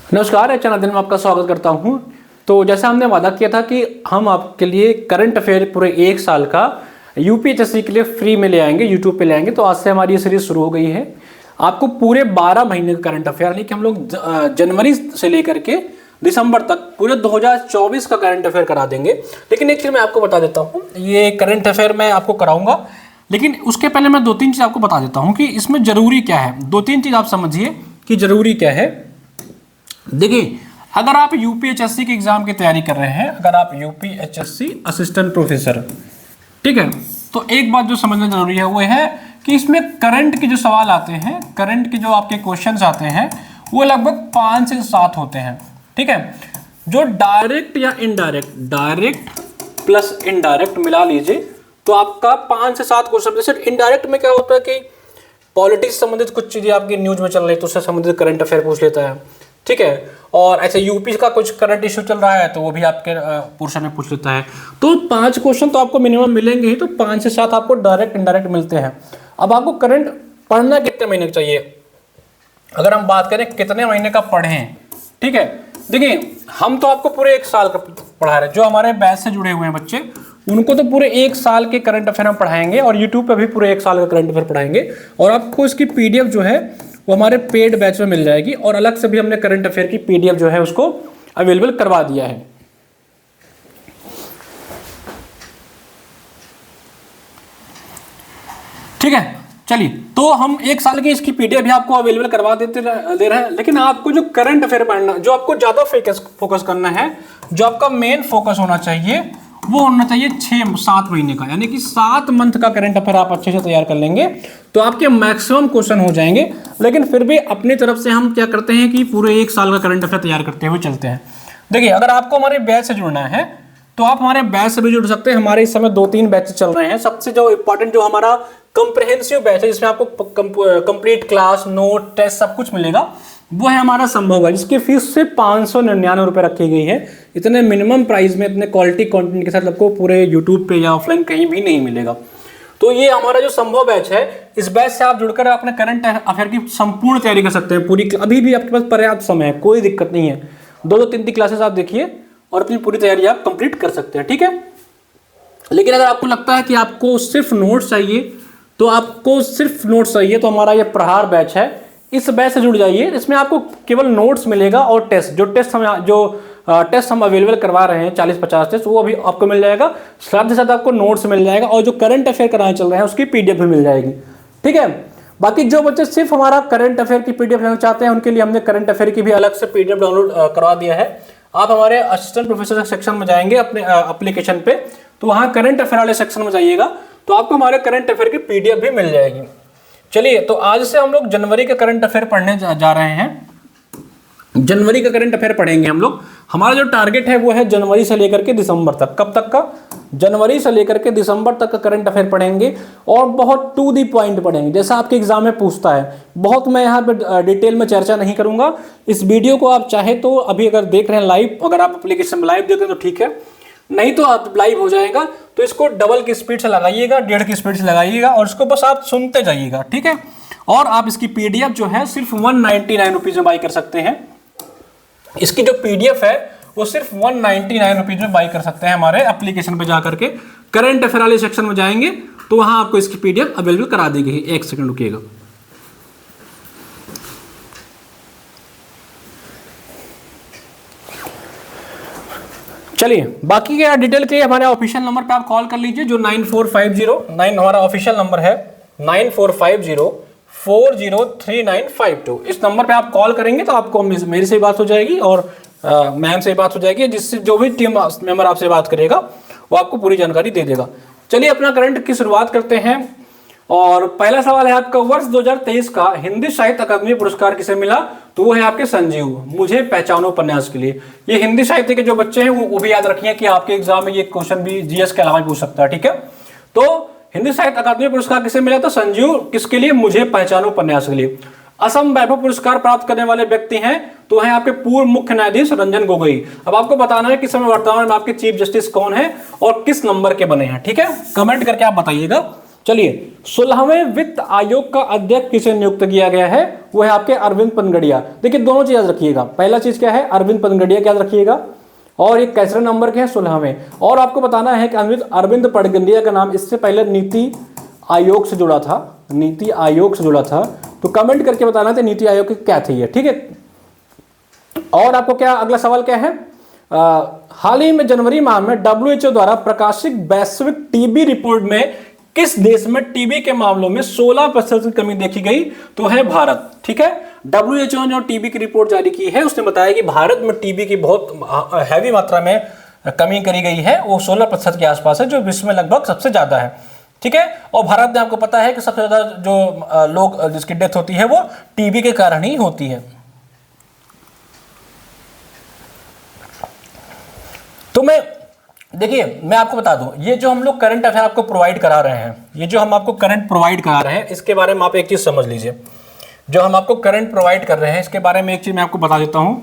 नमस्कार, चैनल में आपका स्वागत करता हूं। तो जैसा हमने वादा किया था कि हम आपके लिए करंट अफेयर पूरे एक साल का यूपीएचएससी के लिए फ्री में ले आएंगे, यूट्यूब पे ले आएंगे। तो आज से हमारी ये सीरीज शुरू हो गई है। आपको पूरे 12 महीने का करंट अफेयर, यानी कि हम लोग जनवरी से लेकर के दिसंबर तक पूरे 2024 का करंट अफेयर करा देंगे। लेकिन एक चीज़ मैं आपको बता देता हूँ, ये करंट अफेयर मैं आपको कराऊंगा, लेकिन उसके पहले मैं 2-3 चीज़ आपको बता देता हूँ कि इसमें ज़रूरी क्या है। 2-3 चीज़ आप समझिए कि ज़रूरी क्या है। देखिए, अगर आप यूपीएचएससी के एग्जाम की तैयारी कर रहे हैं, अगर आप यूपीएचएससी असिस्टेंट प्रोफेसर, ठीक है, तो एक बात जो समझना जरूरी है वो है कि इसमें करंट के जो सवाल आते हैं, करंट के जो आपके क्वेश्चंस आते हैं, वो लगभग 5 से 7 होते हैं। ठीक है, जो डायरेक्ट या इनडायरेक्ट, डायरेक्ट प्लस इनडायरेक्ट मिला लीजिए तो आपका 5 से 7 क्वेश्चन। जैसे इनडायरेक्ट में क्या होता है कि पॉलिटिक्स संबंधित कुछ चीजें आपकी न्यूज में चल रही है तो उससे संबंधित करंट अफेयर पूछ लेता है। ठीक है, और ऐसे यूपी का कुछ करंट इश्यू चल रहा है तो वो भी आपके पोर्शन में पूछ लेता है। तो 5 क्वेश्चन तो आपको मिनिमम मिलेंगे ही, तो 5 से 7 आपको डायरेक्ट इनडायरेक्ट मिलते हैं। अब आपको करंट पढ़ना कितने महीने का चाहिए, अगर हम बात करें कितने महीने का पढ़ें, ठीक है, देखिए हम तो आपको पूरे 1 साल का पढ़ा रहे हैं। जो हमारे बैच से जुड़े हुए हैं बच्चे, उनको तो पूरे 1 साल के करंट अफेयर हम पढ़ाएंगे और यूट्यूब पे भी पूरे 1 साल का करंट अफेयर पढ़ाएंगे। और आपको इसकी पीडीएफ जो है वो हमारे पेड बैच में मिल जाएगी, और अलग से भी हमने करंट अफेयर की पीडीएफ जो है उसको अवेलेबल करवा दिया है। ठीक है, चलिए, तो हम 1 साल की इसकी पीडीएफ भी आपको अवेलेबल करवा दे रहे हैं। लेकिन आपको जो करंट अफेयर पढ़ना, जो आपको ज्यादा फोकस करना है, जो आपका मेन फोकस होना चाहिए, वो होना चाहिए 6-7 महीने का, यानी कि 7 मंथ का करंट अफेयर आप अच्छे से तैयार कर लेंगे तो आपके मैक्सिमम क्वेश्चन हो जाएंगे। लेकिन फिर भी अपनी तरफ से हम क्या करते हैं कि पूरे 1 साल का करंट अफेयर तैयार करते हुए चलते हैं। देखिए, अगर आपको हमारे बैच से जुड़ना है तो आप हमारे बैच से भी जुड़ सकते हैं। हमारे इस समय 2-3 बैच चल रहे हैं। सबसे जो इंपॉर्टेंट जो हमारा कंप्रहेंसिव बैच है, जिसमें आपको कंप्लीट क्लास, नोट, टेस्ट सब कुछ मिलेगा, वो है हमारा संभव है, जिसकी फीस सिर्फ 599 रुपये रखी गई है। इतने मिनिमम प्राइस में इतने क्वालिटी कंटेंट के साथ आपको पूरे यूट्यूब पे या ऑफलाइन कहीं भी नहीं मिलेगा। तो ये हमारा जो संभव बैच है, इस बैच से आप जुड़कर अपने करंट अफेयर की संपूर्ण तैयारी कर सकते हैं। पूरी अभी भी आपके पास पर्याप्त समय है, कोई दिक्कत नहीं है। 2-3 क्लासेस आप देखिए और अपनी पूरी तैयारी आप कंप्लीट कर सकते हैं। ठीक है, लेकिन अगर आपको लगता है कि आपको सिर्फ नोट्स चाहिए, तो आपको सिर्फ नोट्स चाहिए तो हमारा ये प्रहार बैच है, इस बैच से जुड़ जाइए। इसमें आपको केवल नोट्स मिलेगा और टेस्ट, जो टेस्ट हम अवेलेबल करवा रहे हैं 40-50 टेस्ट, वो अभी आपको मिल जाएगा। साथ ही साथ आपको नोट्स मिल जाएगा और जो करंट अफेयर कराने चल रहे हैं उसकी पीडीएफ भी मिल जाएगी। ठीक है, बाकी जो बच्चे सिर्फ हमारा करंट अफेयर की पीडीएफ लेना चाहते हैं, उनके लिए हमने करंट अफेयर की भी अलग से पीडीएफ डाउनलोड करवा दिया है। आप हमारे असिस्टेंट प्रोफेसर सेक्शन में जाएंगे अपने एप्लीकेशन पे, तो वहाँ करंट अफेयर वाले सेक्शन में जाइएगा तो आपको हमारे करंट अफेयर की पीडीएफ भी मिल जाएगी। चलिए, तो आज से हम लोग जनवरी का करंट अफेयर पढ़ने जा रहे हैं। जनवरी का करंट अफेयर पढ़ेंगे हम लोग। हमारा जो टारगेट है वो है जनवरी से लेकर के दिसंबर तक। कब तक का? जनवरी से लेकर के दिसंबर तक का करंट अफेयर पढ़ेंगे और बहुत टू दी पॉइंट पढ़ेंगे, जैसा आपके एग्जाम में पूछता है। बहुत मैं यहाँ पे डिटेल में चर्चा नहीं करूंगा। इस वीडियो को आप चाहे तो अभी अगर देख रहे हैं लाइव, अगर आप एप्लीकेशन में लाइव देख रहे हैं तो ठीक है, नहीं तो आप लाइव हो जाएगा तो इसको डबल की स्पीड से लगाइएगा, 1.5 की स्पीड से लगाइएगा और इसको बस आप सुनते जाइएगा। ठीक है, और आप इसकी पीडीएफ जो है सिर्फ 199 रुपीज में बाई कर सकते हैं। इसकी जो पीडीएफ है वो सिर्फ 199 रुपीज में बाई कर सकते हैं। हमारे एप्लीकेशन पे जाकर के करंट अफेयर वाले सेक्शन में जाएंगे तो वहां आपको इसकी पीडीएफ अवेलेबल करा दी गई। 1 सेकंड रुकिएगा। चलिए, बाकी के डिटेल के लिए हमारे ऑफिशियल नंबर पे आप कॉल कर लीजिए, जो 9450 हमारा ऑफिशियल नंबर है, 9450403952। इस नंबर पे आप कॉल करेंगे तो आपको मेरी से बात हो जाएगी और मैम से बात हो जाएगी, जिससे जो भी टीम मेंबर आपसे बात करेगा वो आपको पूरी जानकारी दे देगा। चलिए, अपना करंट की शुरुआत करते हैं। और पहला सवाल है आपका, वर्ष 2023 का हिंदी साहित्य अकादमी पुरस्कार किसे मिला? तो वो है आपके संजीव मुझे पहचानो उपन्यास के लिए। ये हिंदी साहित्य के जो बच्चे हैं वो भी याद रखिए कि आपके एग्जाम में ये क्वेश्चन भी जीएस के अलावा पूछ सकता है। ठीक है, तो हिंदी साहित्य अकादमी पुरस्कार किसे मिला? तो संजीव किसके लिए? मुझे पहचानो उपन्यास के लिए। असम वैभव पुरस्कार प्राप्त करने वाले व्यक्ति हैं तो है आपके पूर्व मुख्य न्यायाधीश रंजन गोगोई। अब आपको बताना है कि समय वर्तमान में आपके चीफ जस्टिस कौन है और किस नंबर के बने हैं। ठीक है, कमेंट करके आप बताइएगा। चलिए 16वें वित्त आयोग का अध्यक्ष किसे नियुक्त किया गया है? वो है आपके अरविंद पनगड़िया। देखिए दोनों चीज याद रखिएगा, पहला चीज क्या है, अरविंद पनगड़िया याद रखिएगा, और ये कैसे नंबर के हैं, 16वें। और आपको बताना है कि अरविंद पनगड़िया का नाम इससे पहले नीति आयोग से जुड़ा था, नीति आयोग से जुड़ा था। तो कमेंट करके बताना था नीति आयोग की क्या थी ये, ठीक है। और आपको क्या अगला सवाल क्या है, हाल ही में जनवरी माह में WHO द्वारा प्रकाशित वैश्विक टीबी रिपोर्ट में किस देश में टीबी के मामलों में 16% की कमी देखी गई? तो है भारत, ठीक है। WHO ने जो टीबी की रिपोर्ट जारी की है उसने बताया कि भारत में टीबी की बहुत हैवी मात्रा में कमी करी गई है, वो 16% के आसपास है, जो विश्व में लगभग सबसे ज्यादा है, ठीक है। और भारत में आपको पता है कि सबसे ज्यादा जो लोग जिसकी डेथ होती है वो टीबी के कारण ही होती है। तो मैं आपको बता दूं, ये जो हम लोग करंट अफेयर आपको प्रोवाइड करा रहे हैं, ये जो हम आपको करंट प्रोवाइड करा रहे हैं, इसके बारे में आप एक चीज समझ लीजिए। जो हम आपको करंट प्रोवाइड कर रहे हैं इसके बारे में एक चीज मैं आपको बता देता हूं,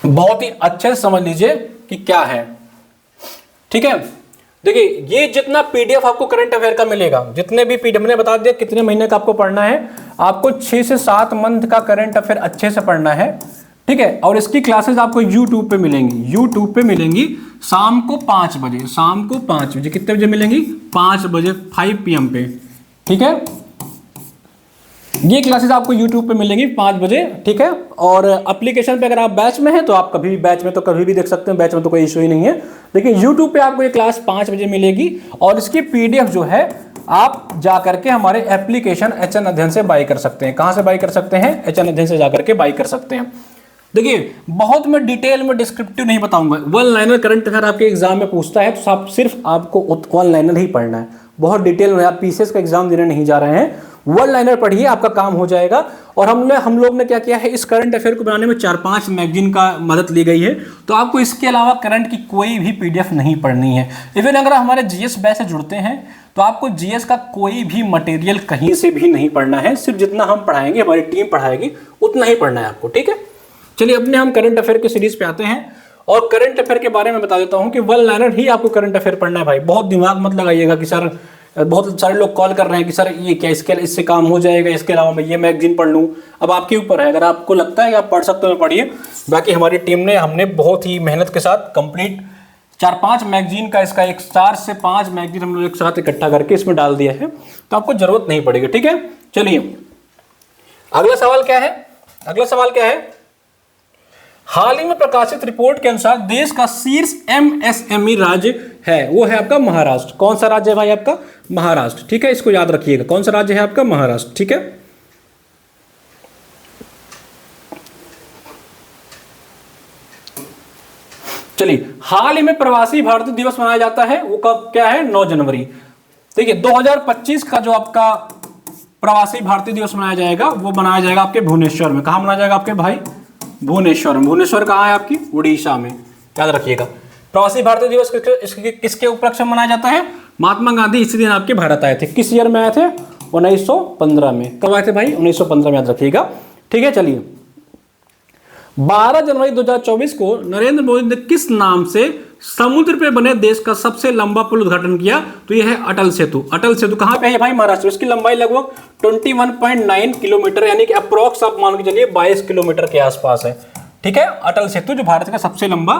बहुत ही अच्छे से समझ लीजिए कि क्या है, ठीक है। देखिए ये जितना पीडीएफ आपको करंट अफेयर का मिलेगा, जितने भी पीडीएफ मैंने बता दिया कितने महीने का आपको पढ़ना है, आपको 6 से 7 मंथ का करंट अफेयर अच्छे से पढ़ना है, ठीक है। और इसकी क्लासेस आपको YouTube पे मिलेंगी, YouTube पे मिलेंगी शाम को 5 बजे, शाम को 5 बजे, कितने बजे मिलेंगी? 5 बजे, 5 PM पे, ठीक है। ये क्लासेस आपको YouTube पे मिलेंगी 5 बजे, ठीक है। और एप्लीकेशन पे अगर आप बैच में हैं तो आप कभी भी बैच में तो कभी भी देख सकते हैं, बैच में तो कोई इशू ही नहीं है। लेकिन YouTube पे आपको ये क्लास 5 बजे मिलेगी और इसकी PDF जो है आप जा करके हमारे एप्लीकेशन HN अध्ययन से बाय कर सकते हैं। कहां से बाय कर सकते हैं? HN अध्ययन से जाकर के बाय कर सकते हैं। देखिए बहुत मैं डिटेल में डिस्क्रिप्टिव नहीं बताऊंगा, वन लाइनर करंट अफेयर आपके एग्जाम में पूछता है तो आप सिर्फ आपको वन लाइनर ही पढ़ना है, बहुत डिटेल में आप पीसीएस का एग्जाम देने नहीं जा रहे हैं, वन लाइनर पढ़िए, आपका काम हो जाएगा। और हम लोग ने क्या किया है, इस करंट अफेयर को बनाने में 4-5 मैगजीन का मदद ली गई है, तो आपको इसके अलावा करंट की कोई भी पीडीएफ नहीं पढ़नी है। इवन अगर हमारे जीएस बैच से जुड़ते हैं तो आपको जीएस का कोई भी मटेरियल कहीं से भी नहीं पढ़ना है, सिर्फ जितना हम पढ़ाएंगे, हमारी टीम पढ़ाएगी, उतना ही पढ़ना है आपको, ठीक है। चलिए अपने हम करंट अफेयर के सीरीज पे आते हैं और करंट अफेयर के बारे में बता देता हूं कि वन लाइनर ही आपको करंट अफेयर पढ़ना है भाई। बहुत दिमाग मत लगाइएगा कि सर, बहुत सारे लोग कॉल कर रहे हैं कि सर ये क्या इससे काम हो जाएगा, इसके अलावा मैं ये मैगजीन पढ़ लूँ। अब आपके ऊपर है, अगर आपको लगता है कि आप पढ़ सकते हो पढ़िए। बाकी हमारी टीम ने हमने बहुत ही मेहनत के साथ कंप्लीट 4-5 मैगजीन का, इसका एक 4 से 5 मैगजीन हम लोग एक साथ इकट्ठा करके इसमें डाल दिया है, तो आपको जरूरत नहीं पड़ेगी, ठीक है। चलिए अगला सवाल क्या है, अगला सवाल क्या है, हाल ही में प्रकाशित रिपोर्ट के अनुसार देश का शीर्ष MSME राज्य है, वो है आपका महाराष्ट्र। कौन सा राज्य है भाई? आपका महाराष्ट्र, ठीक है। इसको याद रखिएगा, कौन सा राज्य है आपका? महाराष्ट्र, ठीक है। चलिए हाल ही में प्रवासी भारतीय दिवस मनाया जाता है, वो कब क्या है? 9 जनवरी। देखिए 2025 का जो आपका प्रवासी भारतीय दिवस मनाया जाएगा वो मनाया जाएगा आपके भुवनेश्वर में। कहां मनाया जाएगा आपके भाई? भुवनेश्वर में। भुवनेश्वर कहाँ है आपकी? उड़ीसा में, याद रखिएगा। प्रवासी भारतीय दिवस किसके उपलक्ष्य में मनाया जाता है? महात्मा गांधी इसी दिन आपके भारत आए थे। किस ईयर में आए थे? 1915 में। कब आए थे भाई? 1915 में, याद रखिएगा, ठीक है। चलिए 12 जनवरी 2024 को नरेंद्र मोदी ने किस नाम से समुद्र पे बने देश का सबसे लंबा पुल उद्घाटन किया? तो यह है अटल सेतु। अटल सेतु कहां पे है भाई? महाराष्ट्र। इसकी लंबाई लगभग 21.9 किलोमीटर, यानी कि अप्रोक्स आप मान के चलिए 22 किलोमीटर के आसपास है, ठीक है। अटल सेतु जो भारत का सबसे लंबा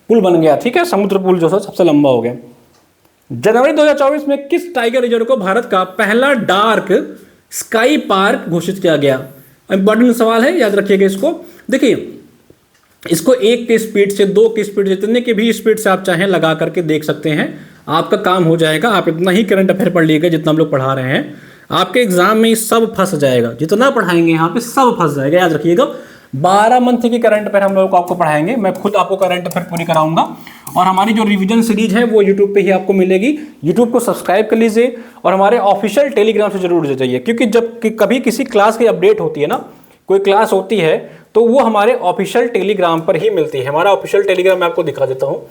पुल बन गया, ठीक है। समुद्र पुल जो सबसे लंबा हो गया। जनवरी 2024 में किस टाइगर रिजर्व को भारत का पहला डार्क स्काई पार्क घोषित किया गया? इंपॉर्टेंट सवाल है, याद रखिएगा इसको। देखिए इसको 1 की स्पीड से, 2 की स्पीड, जितने की भी स्पीड से आप चाहें लगा करके देख सकते हैं, आपका काम हो जाएगा। आप इतना ही करंट अफेयर पढ़ लीजिएगा जितना हम लोग पढ़ा रहे हैं, आपके एग्जाम में सब फंस जाएगा। जितना पढ़ाएंगे यहाँ पे सब फंस जाएगा, याद रखिएगा। 12 मंथ की करंट अफेयर हम लोग आपको पढ़ाएंगे, मैं खुद आपको करंट अफेयर पूरी कराऊंगा। और हमारी जो रिवीजन सीरीज है वो यूट्यूब पे ही आपको मिलेगी। यूट्यूब को सब्सक्राइब कर लीजिए और हमारे ऑफिशियल टेलीग्राम से जरूर जुड़ जाइए, क्योंकि जब कभी किसी क्लास की अपडेट होती है ना, कोई क्लास होती है, तो वो हमारे ऑफिशियल टेलीग्राम पर ही मिलती है। हमारा ऑफिशियल टेलीग्राम मैं आपको दिखा देता हूँ।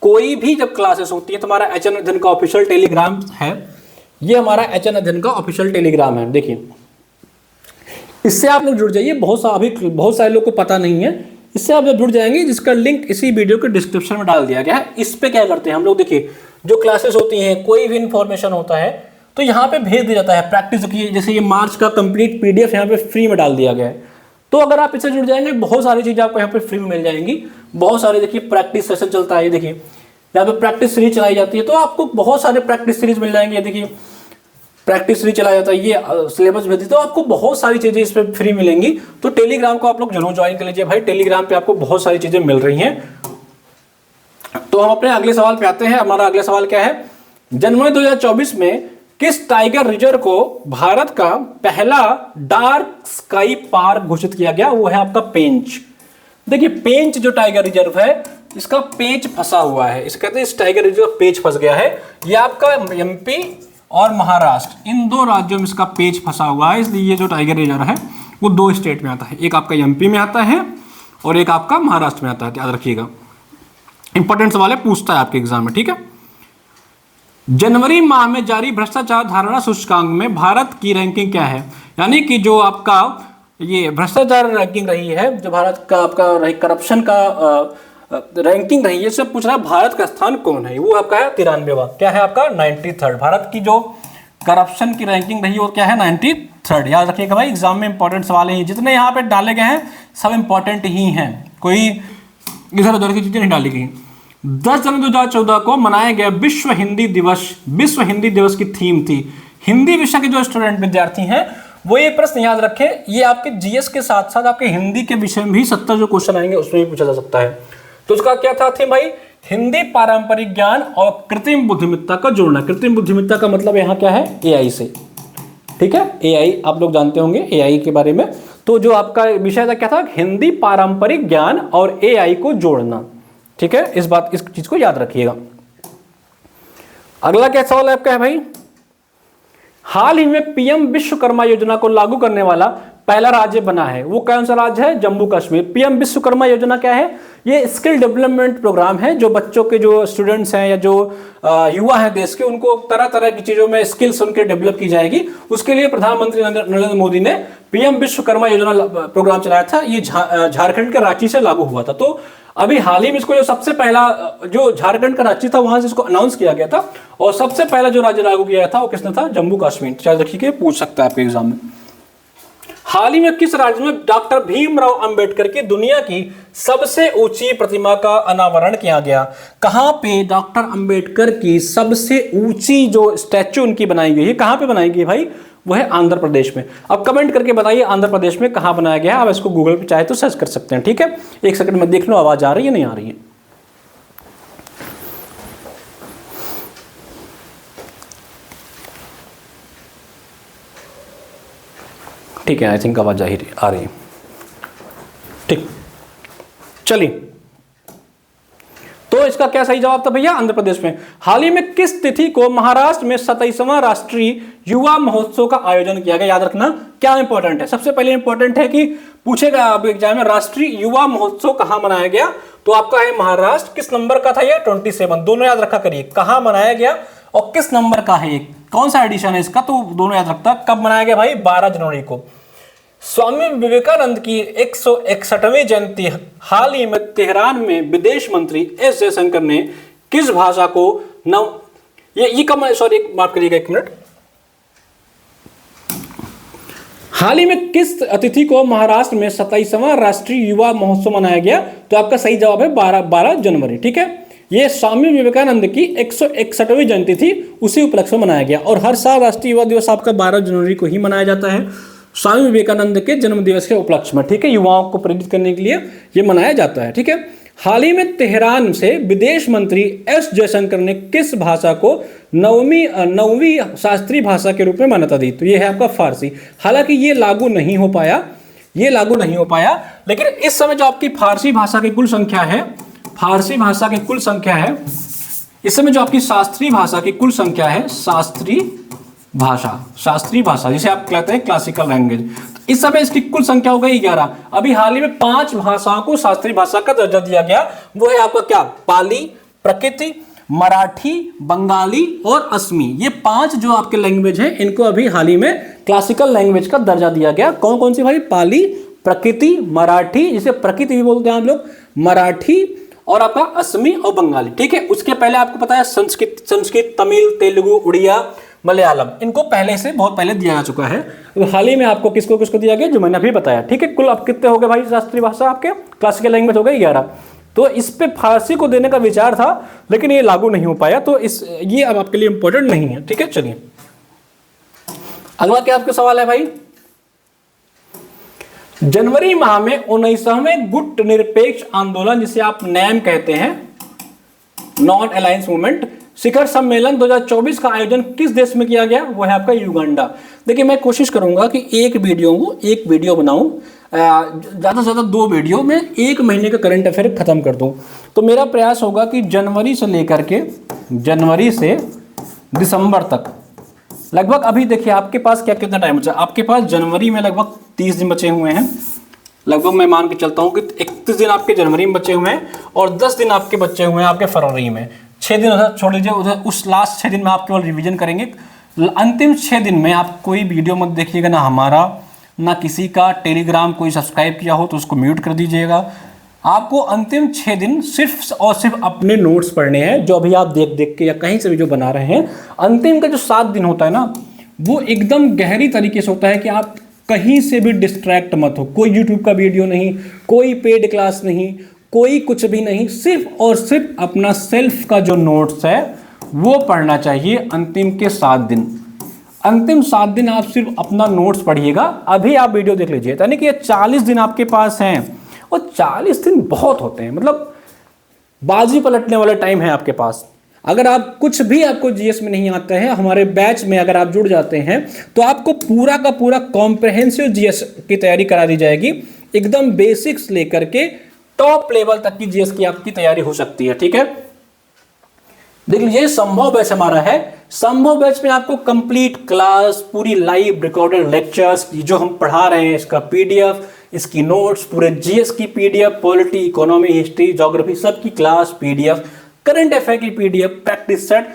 कोई भी जब क्लासेस होती है तो हमारा HN अध्ययन का ऑफिशियल टेलीग्राम है, ये हमारा HN अध्ययन का ऑफिशियल टेलीग्राम है। देखिए इससे आप लोग जुड़ जाइए। बहुत सारे लोग को पता नहीं है, इससे आप जब जुड़ जाएंगे, जिसका लिंक इसी वीडियो के डिस्क्रिप्शन में डाल दिया गया है। इस पे क्या करते हैं हम लोग, देखिए जो क्लासेस होती हैं, कोई भी इंफॉर्मेशन होता है तो यहाँ पे भेज दिया जाता है प्रैक्टिस की। जैसे ये मार्च का कंप्लीट पीडीएफ यहाँ पे फ्री में डाल दिया गया है, तो अगर आप इससे जुड़ जाएंगे बहुत सारी चीजें आपको यहाँ पे फ्री में मिल जाएंगी। बहुत सारे देखिए प्रैक्टिस सेशन चलता है, देखिए यहाँ पे प्रैक्टिस सीरीज चलाई जाती है, तो आपको बहुत सारे प्रैक्टिस सीरीज मिल जाएंगे। देखिए प्रैक्टिस सीरीज चलाया जाता है, ये सिलेबस भेज तो आपको बहुत सारी चीजें इस पर फ्री मिलेंगी। तो टेलीग्राम को आप लोग जरूर ज्वाइन कर लीजिए भाई, टेलीग्राम पे आपको बहुत सारी चीजें मिल रही हैं। तो हम अपने अगले सवाल पे आते हैं। हमारा अगला सवाल क्या है, जनवरी 2024 में किस टाइगर रिजर्व को भारत का पहला डार्क स्काई पार्क घोषित किया गया? वो है आपका पेंच। देखिए पेंच जो टाइगर रिजर्व है, इसका पेंच फंसा हुआ है, इसे कहते हैं इस टाइगर रिजर्व का पेंच फंस गया है। ये आपका एमपी और महाराष्ट्र इन दो राज्यों में इसका पेंच फंसा हुआ है, इसलिए ये जो टाइगर रिजर्व है वो दो स्टेट में आता है, एक आपका एमपी में आता है और एक आपका महाराष्ट्र में आता है, याद रखिएगा। इंपॉर्टेंट सवाल है, पूछता है आपके एग्जाम में, ठीक है। जनवरी माह में जारी भ्रष्टाचार धारणा सूचकांक में भारत की रैंकिंग क्या है? यानी कि जो आपका ये भ्रष्टाचार रैंकिंग रही है, जो भारत का आपका करप्शन का रैंकिंग रही है, इससे पूछ रहा है भारत का स्थान कौन है? वो आपका है 93वां। क्या है आपका? 93rd। भारत की जो करप्शन की रैंकिंग रही है वो क्या है? 93rd। याद रखिएगा भाई, एग्जाम में इंपॉर्टेंट सवाल है, जितने यहाँ पे डाले गए हैं सब इंपॉर्टेंट ही हैं, कोई इधर उधर की चीजें नहीं डाली गई। 10 जनवरी 2014 को मनाया गया विश्व हिंदी दिवस। विश्व हिंदी दिवस की थीम थी, हिंदी विषय के जो स्टूडेंट विद्यार्थी हैं वो ये प्रश्न याद रखें, ये आपके जीएस के साथ साथ आपके हिंदी के विषय में भी 70 जो क्वेश्चन आएंगे उसमें भी पूछा जा सकता है। तो उसका क्या था थीम भाई? हिंदी पारंपरिक ज्ञान और कृत्रिम बुद्धिमत्ता का जोड़ना। कृत्रिम बुद्धिमत्ता का मतलब यहाँ क्या है? एआई से, ठीक है। एआई आप लोग जानते होंगे एआई के बारे में। तो जो आपका विषय था क्या था? हिंदी पारंपरिक ज्ञान और एआई को जोड़ना, ठीक है। इस चीज को याद रखिएगा। अगला क्या सवाल है आपका है भाई, हाल ही में पीएम विश्वकर्मा योजना को लागू करने वाला पहला राज्य बना है, वो कौन सा राज्य है? जम्मू कश्मीर। पीएम विश्वकर्मा योजना क्या है? ये स्किल डेवलपमेंट प्रोग्राम है, जो बच्चों के जो स्टूडेंट्स हैं या जो युवा हैं देश के, उनको तरह तरह की चीजों में स्किल्स उनके डेवलप की जाएगी। उसके लिए प्रधानमंत्री नरेंद्र मोदी ने पीएम विश्वकर्मा योजना प्रोग्राम चलाया था। ये झारखंड के रांची से लागू हुआ था। तो अभी हाल ही में इसको जो सबसे पहला जो झारखंड का राज्य था वहां से इसको अनाउंस किया गया था, और सबसे पहला जो राज्य लागू किया था वो किसने था? जम्मू कश्मीर। चाहे देखिए पूछ सकता है आपके एग्जाम में। हाल ही में किस राज्य में डॉक्टर भीमराव अंबेडकर की दुनिया की सबसे ऊंची प्रतिमा का अनावरण किया गया? कहां पे डॉक्टर अंबेडकर की सबसे ऊंची जो स्टैचू उनकी बनाई गई है, कहां पे बनाई गई भाई? वो है आंध्र प्रदेश में। अब कमेंट करके बताइए आंध्र प्रदेश में कहां बनाया गया है। आप इसको गूगल पे चाहे तो सर्च कर सकते हैं, ठीक है। एक सेकंड में देख लो आवाज आ रही है नहीं आ रही है। ठीक है, आई थिंक आवाज आ रही है, ठीक। चलिए, तो इसका क्या सही जवाब था भैया? आंध्र प्रदेश में। हाल ही में किस तिथि को महाराष्ट्र में 27वां राष्ट्रीय युवा महोत्सव का आयोजन किया गया? याद रखना क्या इंपॉर्टेंट है। सबसे पहले इंपॉर्टेंट है कि पूछेगा आप एग्जाम में राष्ट्रीय युवा महोत्सव कहां मनाया गया, तो आपका है महाराष्ट्र। किस नंबर का था ये? 27। दोनों याद रखा करिए, कहां मनाया गया और किस नंबर का है, कौन सा एडिशन है इसका, तो दोनों याद रखता। कब मनाया गया भाई? 12 जनवरी को। स्वामी विवेकानंद की 161वीं जयंती हाल ही में तेहरान में विदेश मंत्री एस जयशंकर ने किस भाषा को माफ करिएगा एक मिनट। हाल ही में किस अतिथि को महाराष्ट्र में 27वां राष्ट्रीय युवा महोत्सव मनाया गया? तो आपका सही जवाब है 12 जनवरी, ठीक है। यह स्वामी विवेकानंद की 161वीं जयंती थी, उसी उपलक्ष्य में मनाया गया। और हर साल राष्ट्रीय युवा दिवस आपका 12 जनवरी को ही मनाया जाता है, स्वामी विवेकानंद के जन्म दिवस के उपलक्ष्य में, ठीक है। युवाओं को प्रेरित करने के लिए यह मनाया जाता है, ठीक है। हाल ही में तेहरान से विदेश मंत्री एस जयशंकर ने किस भाषा को नौवीं शास्त्रीय भाषा के रूप में मान्यता दी? तो यह है आपका फारसी। हालांकि ये लागू नहीं हो पाया, लेकिन इस समय जो आपकी फारसी भाषा की कुल संख्या है, इस समय जो आपकी शास्त्रीय भाषा की कुल संख्या है, शास्त्रीय भाषा जिसे आप कहते हैं क्लासिकल लैंग्वेज, इस समय इसकी कुल संख्या हो गई 11। अभी हाल ही में 5 भाषाओं को शास्त्रीय भाषा का दर्जा दिया गया। वो है आपका क्या? पाली, प्रकृति, मराठी, बंगाली और असमी। ये 5 जो आपके लैंग्वेज हैं, इनको अभी हाल ही में क्लासिकल लैंग्वेज का दर्जा दिया गया। कौन कौन सी भाई? पाली, प्रकृति, मराठी, जिसे प्रकृति भी बोलते हैं हम लोग, मराठी और आपका असमी और बंगाली, ठीक है। उसके पहले आपको पता है संस्कृत, तमिल, तेलुगु, उड़िया, मलयालम, इनको पहले से बहुत पहले दिया जा चुका है। तो हाल ही में आपको किसको किसको दिया गया, जो मैंने अभी बताया, ठीक है। कुल अब कितने हो गए भाई शास्त्रीय भाषा आपके, क्लासिकल लैंग्वेज हो गए 11। तो इस पे फारसी को देने का विचार था, लेकिन ये लागू नहीं हो पाया, तो ये अब आपके लिए इंपॉर्टेंट नहीं है, ठीक है। चलिए अगला क्या आपका सवाल है भाई। जनवरी माह में 19वें गुट निरपेक्ष आंदोलन, जिसे आप नैम कहते हैं, नॉन अलायंस मूवमेंट, शिखर सम्मेलन 2024 का आयोजन किस देश में किया गया, वो है आपका युगांडा। देखिए मैं कोशिश करूंगा कि एक वीडियो बनाऊं, ज्यादा से ज्यादा 2 वीडियो में 1 महीने का करंट अफेयर खत्म कर दूं। तो मेरा प्रयास होगा कि जनवरी से दिसंबर तक लगभग, अभी देखिए आपके पास क्या कितना टाइम बचा, आपके पास जनवरी में लगभग 30 दिन बचे हुए हैं, लगभग मैं मान के चलता हूं कि 31 दिन आपके जनवरी में बचे हुए हैं और 10 दिन आपके बचे हुए हैं आपके फरवरी में। 6 दिन उधर छोड़ लीजिए, उधर उस लास्ट 6 दिन में आप केवल रिवीजन करेंगे। अंतिम 6 दिन में आप कोई वीडियो मत देखिएगा, ना हमारा ना किसी का। टेलीग्राम कोई सब्सक्राइब किया हो तो उसको म्यूट कर दीजिएगा। आपको अंतिम 6 दिन सिर्फ और सिर्फ अपने नोट्स पढ़ने हैं, जो अभी आप देख के या कहीं से भी जो बना रहे हैं। अंतिम का जो 7 दिन होता है ना, वो एकदम गहरी तरीके से होता है कि आप कहीं से भी डिस्ट्रैक्ट मत हो। कोई यूट्यूब का वीडियो नहीं, कोई पेड क्लास नहीं, कोई कुछ भी नहीं, सिर्फ और सिर्फ अपना सेल्फ का जो नोट्स है वो पढ़ना चाहिए अंतिम के 7 दिन। अंतिम 7 दिन आप सिर्फ अपना नोट्स पढ़िएगा। अभी आप वीडियो देख लीजिए, यानी कि ये 40 दिन आपके पास हैं, और 40 दिन बहुत होते हैं, मतलब बाजी पलटने वाला टाइम है आपके पास। अगर आप कुछ भी आपको जीएस में नहीं आता है, हमारे बैच में अगर आप जुड़ जाते हैं तो आपको पूरा का पूरा कॉम्प्रहेंसिव जीएस की तैयारी करा दी जाएगी, एकदम बेसिक्स लेकर के टॉप लेवल तक की जीएस की आपकी तैयारी हो सकती है, ठीक है। देख लीजिए संभव बैच हमारा है। संभव बैच में आपको कंप्लीट क्लास, पूरी लाइव रिकॉर्डेड लेक्चर्स जो हम पढ़ा रहे हैं, इसका पीडीएफ, इसकी नोट्स, पूरे जीएस की PDF, polity, economy, history, geography, सब की क्लास पीडीएफ, करंट अफेयर की पीडीएफ, प्रैक्टिस सेट,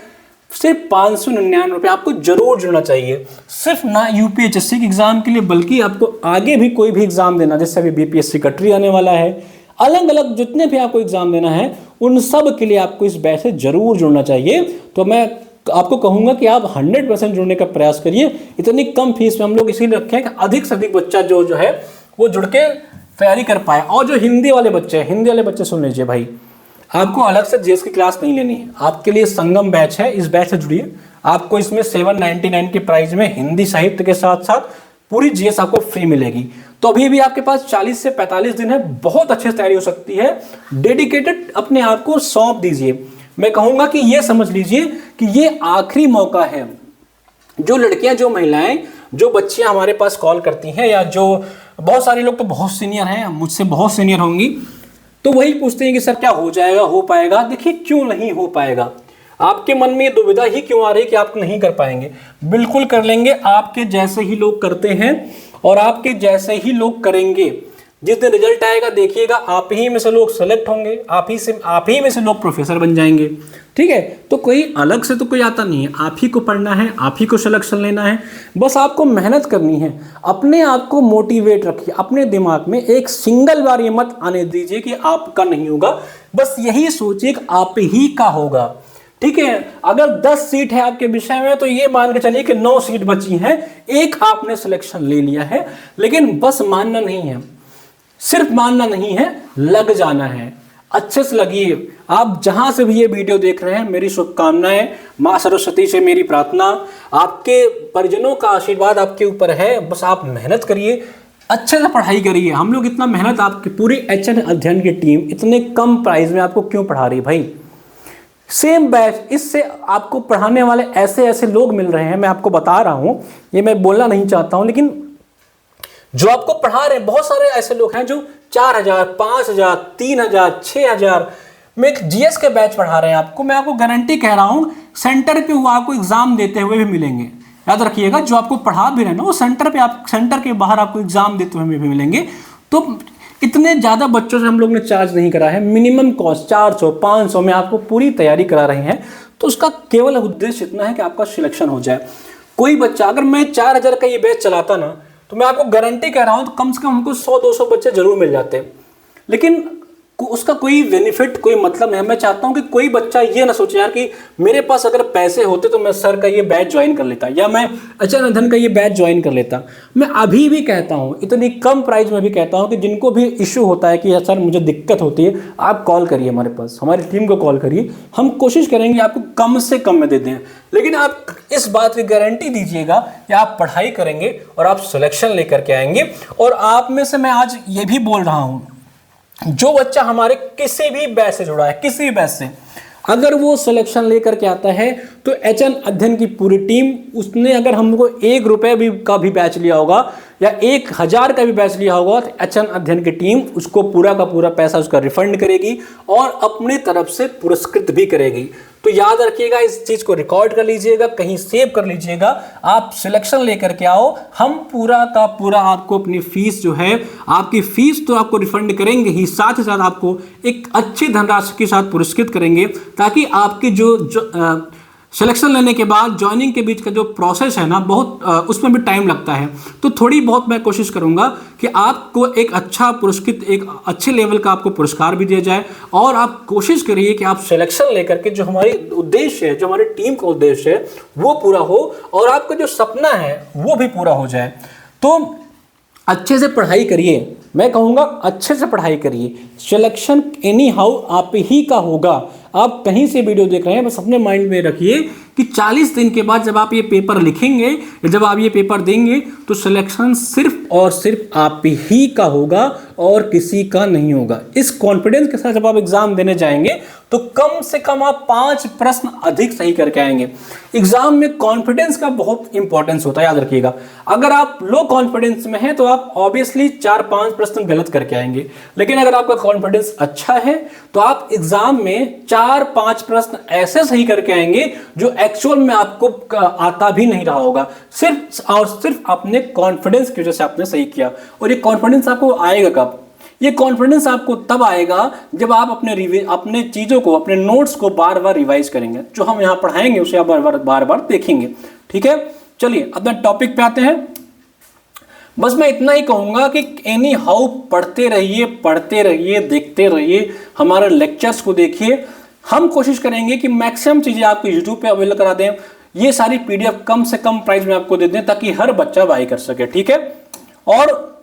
सिर्फ 599 रुपये। आपको जरूर जुड़ना चाहिए, सिर्फ ना यूपीएचएससी के एग्जाम के लिए, बल्कि आपको आगे भी कोई भी एग्जाम देना, जैसे अभी बीपीएससी का ट्री आने वाला है, अलग अलग जितने भी आपको एग्जाम देना है, उन सब के लिए आपको इस बैच से जरूर जुड़ना चाहिए। तो मैं आपको कहूंगा कि आप 100% जुड़ने का प्रयास करिए। इतनी कम फीस में हम लोग इसीलिए रखे हैं कि अधिक से अधिक बच्चा जो है वो जुड़ के तैयारी कर पाए। और जो हिंदी वाले बच्चे सुन लीजिए भाई, आपको अलग से जीएस की क्लास नहीं लेनी है, आपके लिए संगम बैच है, इस बैच से जुड़िए। आपको इसमें 799 के प्राइस में हिंदी साहित्य के साथ साथ पूरी जीएस आपको फ्री मिलेगी। तो अभी भी आपके पास 40 से 45 दिन है, बहुत अच्छे से तैयारी हो सकती है। डेडिकेटेड अपने आप को सौंप दीजिए। मैं कहूंगा कि ये समझ लीजिए कि ये आखिरी मौका है। जो लड़कियां, जो महिलाएं, जो बच्चियां हमारे पास कॉल करती हैं, या जो बहुत सारे लोग तो बहुत सीनियर हैं, मुझसे बहुत सीनियर होंगी, तो वही पूछते हैं कि सर क्या हो जाएगा, हो पाएगा। देखिए क्यों नहीं हो पाएगा, आपके मन में ये दुविधा ही क्यों आ रही है कि आप नहीं कर पाएंगे? बिल्कुल कर लेंगे। आपके जैसे ही लोग करते हैं और आपके जैसे ही लोग करेंगे। जिस दिन रिजल्ट आएगा देखिएगा, आप ही में से लोग सेलेक्ट होंगे, आप ही में से लोग प्रोफेसर बन जाएंगे, ठीक है। तो कोई अलग से तो कोई आता नहीं है, आप ही को पढ़ना है, आप ही को सिलेक्शन लेना है, बस आपको मेहनत करनी है। अपने आप को मोटिवेट रखिए, अपने दिमाग में एक सिंगल बार ये मत आने दीजिए कि आपका नहीं होगा, बस यही सोचिए कि आप ही का होगा, ठीक है। अगर 10 सीट है आपके विषय में, तो ये मान के चलिए कि 9 सीट बची हैं, एक आपने सिलेक्शन ले लिया है। लेकिन बस मानना नहीं है, सिर्फ मानना नहीं है, लग जाना है, अच्छे से लगिए। आप जहां से भी ये वीडियो देख रहे हैं, मेरी शुभकामनाएं, मां सरस्वती से मेरी प्रार्थना, आपके परिजनों का आशीर्वाद आपके ऊपर है। बस आप मेहनत करिए, अच्छे से पढ़ाई करिए। हम लोग इतना मेहनत, आपकी पूरी एचएन अध्ययन की टीम इतने कम प्राइस में आपको क्यों पढ़ा रही भाई? सेम बैच, इससे आपको पढ़ाने वाले ऐसे ऐसे लोग मिल रहे हैं, मैं आपको बता रहा हूं, ये मैं बोलना नहीं चाहता हूं, लेकिन जो आपको पढ़ा रहे हैं, बहुत सारे ऐसे लोग हैं जो 4000, 5000, 3000, 6000 में एक जीएस के बैच पढ़ा रहे हैं आपको। मैं आपको गारंटी कह रहा हूं, सेंटर पे वो आपको एग्जाम देते हुए भी मिलेंगे। याद रखिएगा, जो आपको पढ़ा भी रहे हैं ना, वो सेंटर के बाहर आपको एग्जाम देते हुए भी मिलेंगे। तो इतने ज़्यादा बच्चों से हम लोग ने चार्ज नहीं करा है, मिनिमम कॉस्ट 400, 500 में आपको पूरी तैयारी करा रहे हैं। तो उसका केवल उद्देश्य इतना है कि आपका सिलेक्शन हो जाए। कोई बच्चा, अगर मैं 4000 का ये बैच चलाता ना, तो मैं आपको गारंटी कह रहा हूं, तो कम से कम हमको 100-200 बच्चे जरूर मिल जाते हैं। लेकिन उसका कोई बेनिफिट, कोई मतलब नहीं। मैं चाहता हूं कि कोई बच्चा ये ना सोचे यार कि मेरे पास अगर पैसे होते तो मैं सर का ये बैच ज्वाइन कर लेता या मैं अचल अध्ययन का ये बैच ज्वाइन कर लेता। मैं अभी भी कहता हूं, इतनी कम प्राइस में भी कहता हूं कि जिनको भी इश्यू होता है कि यार सर मुझे दिक्कत होती है, आप कॉल करिए हमारे पास, हमारी टीम को कॉल करिए, हम कोशिश करेंगे आपको कम से कम में दे दें। लेकिन आप इस बात की गारंटी दीजिएगा कि आप पढ़ाई करेंगे और आप सिलेक्शन लेकर के आएंगे। और आप में से मैं आज ये भी बोल रहा हूं, जो बच्चा हमारे किसी भी बैच से जुड़ा है, किसी भी बैच से, अगर वो सिलेक्शन लेकर के आता है तो एचएन अध्ययन की पूरी टीम, उसने अगर हमको 1 रुपए भी का भी बैच लिया होगा या 1000 का भी बैच लिया होगा, तो एचएन अध्ययन की टीम उसको पूरा का पूरा पैसा उसका रिफंड करेगी और अपनी तरफ से पुरस्कृत भी करेगी। तो याद रखिएगा, इस चीज को रिकॉर्ड कर लीजिएगा, कहीं सेव कर लीजिएगा। आप सिलेक्शन लेकर के आओ, हम पूरा का पूरा आपको अपनी फीस जो है, आपकी फीस तो आपको रिफंड करेंगे ही, साथ ही साथ आपको एक अच्छी धनराशि के साथ पुरस्कृत करेंगे, ताकि आपकी जो सिलेक्शन लेने के बाद ज्वाइनिंग के बीच का जो प्रोसेस है ना, बहुत उसमें भी टाइम लगता है। तो थोड़ी बहुत मैं कोशिश करूंगा कि आपको एक अच्छा पुरस्कृत, एक अच्छे लेवल का आपको पुरस्कार भी दिया जाए, और आप कोशिश करिए कि आप सिलेक्शन लेकर के जो हमारे उद्देश्य है, जो हमारी टीम का उद्देश्य है, वो पूरा हो और आपका जो सपना है वो भी पूरा हो जाए। तो अच्छे से पढ़ाई करिए, मैं कहूँगा अच्छे से पढ़ाई करिए। सिलेक्शन एनी हाउ आप ही का होगा। आप कहीं से वीडियो देख रहे हैं, बस अपने माइंड में रखिए कि 40 दिन के बाद जब आप ये पेपर लिखेंगे, जब आप ये पेपर देंगे, तो सिलेक्शन सिर्फ और सिर्फ आप ही का होगा और किसी का नहीं होगा। इस कॉन्फिडेंस के साथ जब आप एग्जाम देने जाएंगे तो कम से कम आप 5 प्रश्न अधिक सही करके आएंगे। एग्जाम में कॉन्फिडेंस का बहुत इंपॉर्टेंस होता है, याद रखिएगा। अगर आप लो कॉन्फिडेंस में हैं तो आप ऑब्वियसली 4-5 प्रश्न गलत करके आएंगे, लेकिन अगर आपका कॉन्फिडेंस अच्छा है तो आप एग्जाम में 4-5 प्रश्न ऐसे सही करके आएंगे जो एक्चुअल में आपको आता भी नहीं रहा होगा, सिर्फ और सिर्फ अपने कॉन्फिडेंस की वजह से आपने सही किया। और ये कॉन्फिडेंस आपको आएगा कब? ये कॉन्फिडेंस आपको तब आएगा जब आप अपने चीजों को, अपने नोट्स को बार बार रिवाइज करेंगे। जो हम यहाँ पढ़ाएंगे उसे आप बार बार देखेंगे। ठीक है, चलिए अपने टॉपिक पे आते हैं। बस मैं इतना ही कहूंगा कि एनी हाउ पढ़ते रहिए, देखते रहिए, हमारे लेक्चर्स को देखिए। हम कोशिश करेंगे कि मैक्सिमम चीजें आपको यूट्यूब पे अवेलेबल करा दें। ये सारी पीडीएफ कम से कम प्राइस में आपको दे दें ताकि हर बच्चा बाई कर सके। ठीक है, और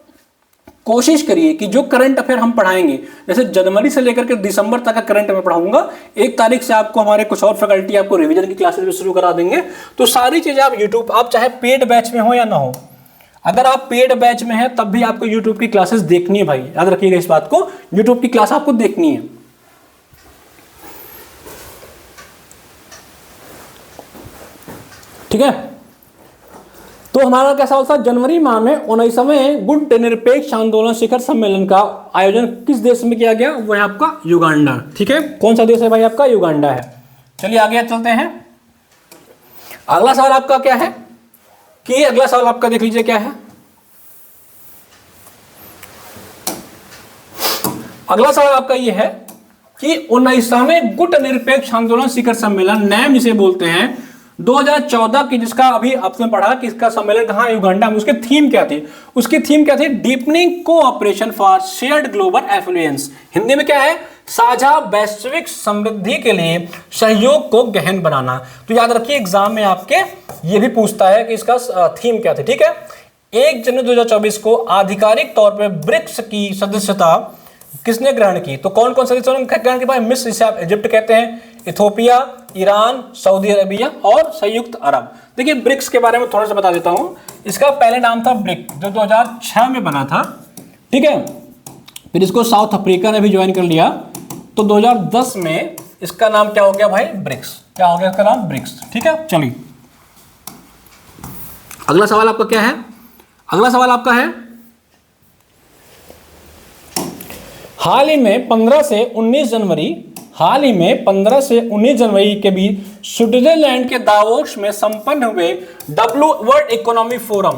कोशिश करिए कि जो करंट अफेयर हम पढ़ाएंगे, जैसे जनवरी से लेकर के दिसंबर तक का करंट मैं पढ़ाऊंगा, 1 तारीख से आपको हमारे कुछ और फैकल्टी आपको रिवीजन की क्लासेस भी शुरू करा देंगे। तो सारी चीजें आप यूट्यूब, आप चाहे पेड बैच में हो या ना हो, अगर आप पेड बैच में हैं तब भी आपको यूट्यूब की क्लासेस देखनी है भाई, याद रखिएगा इस बात को, यूट्यूब की क्लास आपको देखनी है। ठीक है, तो हमारा कैसा होता है, जनवरी माह में 19वें गुट निरपेक्ष आंदोलन शिखर सम्मेलन का आयोजन किस देश में किया गया? वो है आपका युगांडा। ठीक है, कौन सा देश है भाई? आपका युगांडा है। चलिए आगे चलते हैं। अगला सवाल आपका क्या है कि अगला सवाल आपका देख लीजिए क्या है। अगला सवाल आपका ये है कि 19वें गुट निरपेक्ष आंदोलन शिखर सम्मेलन, नैम जिसे बोलते हैं, 2014 की, जिसका अभी आपने पढ़ा कि इसका सम्मेलन कहाँ, युगांडा में, उसकी थीम क्या थी? उसकी थीम क्या थी? Deepening cooperation for shared global affluence. Hindi में क्या है? साझा वैश्विक समृद्धि के लिए सहयोग को गहन बनाना। तो याद रखिए एग्जाम में आपके ये भी पूछता है कि इसका थीम क्या थी। ठीक है, 1 जनवरी 2024 को आधिकारिक तौर पर ब्रिक्स की सदस्यता किसने ग्रहण की? तो कौन कौन सदस्यों ने ग्रहण की भाई? मिस्र, जिसे आप इजिप्ट कहते हैं, इथोपिया, ईरान, सऊदी अरेबिया और संयुक्त अरब। देखिए ब्रिक्स के बारे में थोड़ा सा बता देता हूं। इसका पहले नाम था ब्रिक, जो 2006 में बना था। ठीक है, फिर इसको साउथ अफ्रीका ने भी ज्वाइन कर लिया, तो 2010 में इसका नाम क्या हो गया भाई? ब्रिक्स। क्या हो गया इसका नाम? ब्रिक्स। ठीक है, चलिए अगला सवाल आपका क्या है? अगला सवाल आपका है, हाल ही में 15 से 19 जनवरी के बीच स्विट्जरलैंड के दावोस में संपन्न हुए वर्ल्ड इकोनॉमिक फोरम,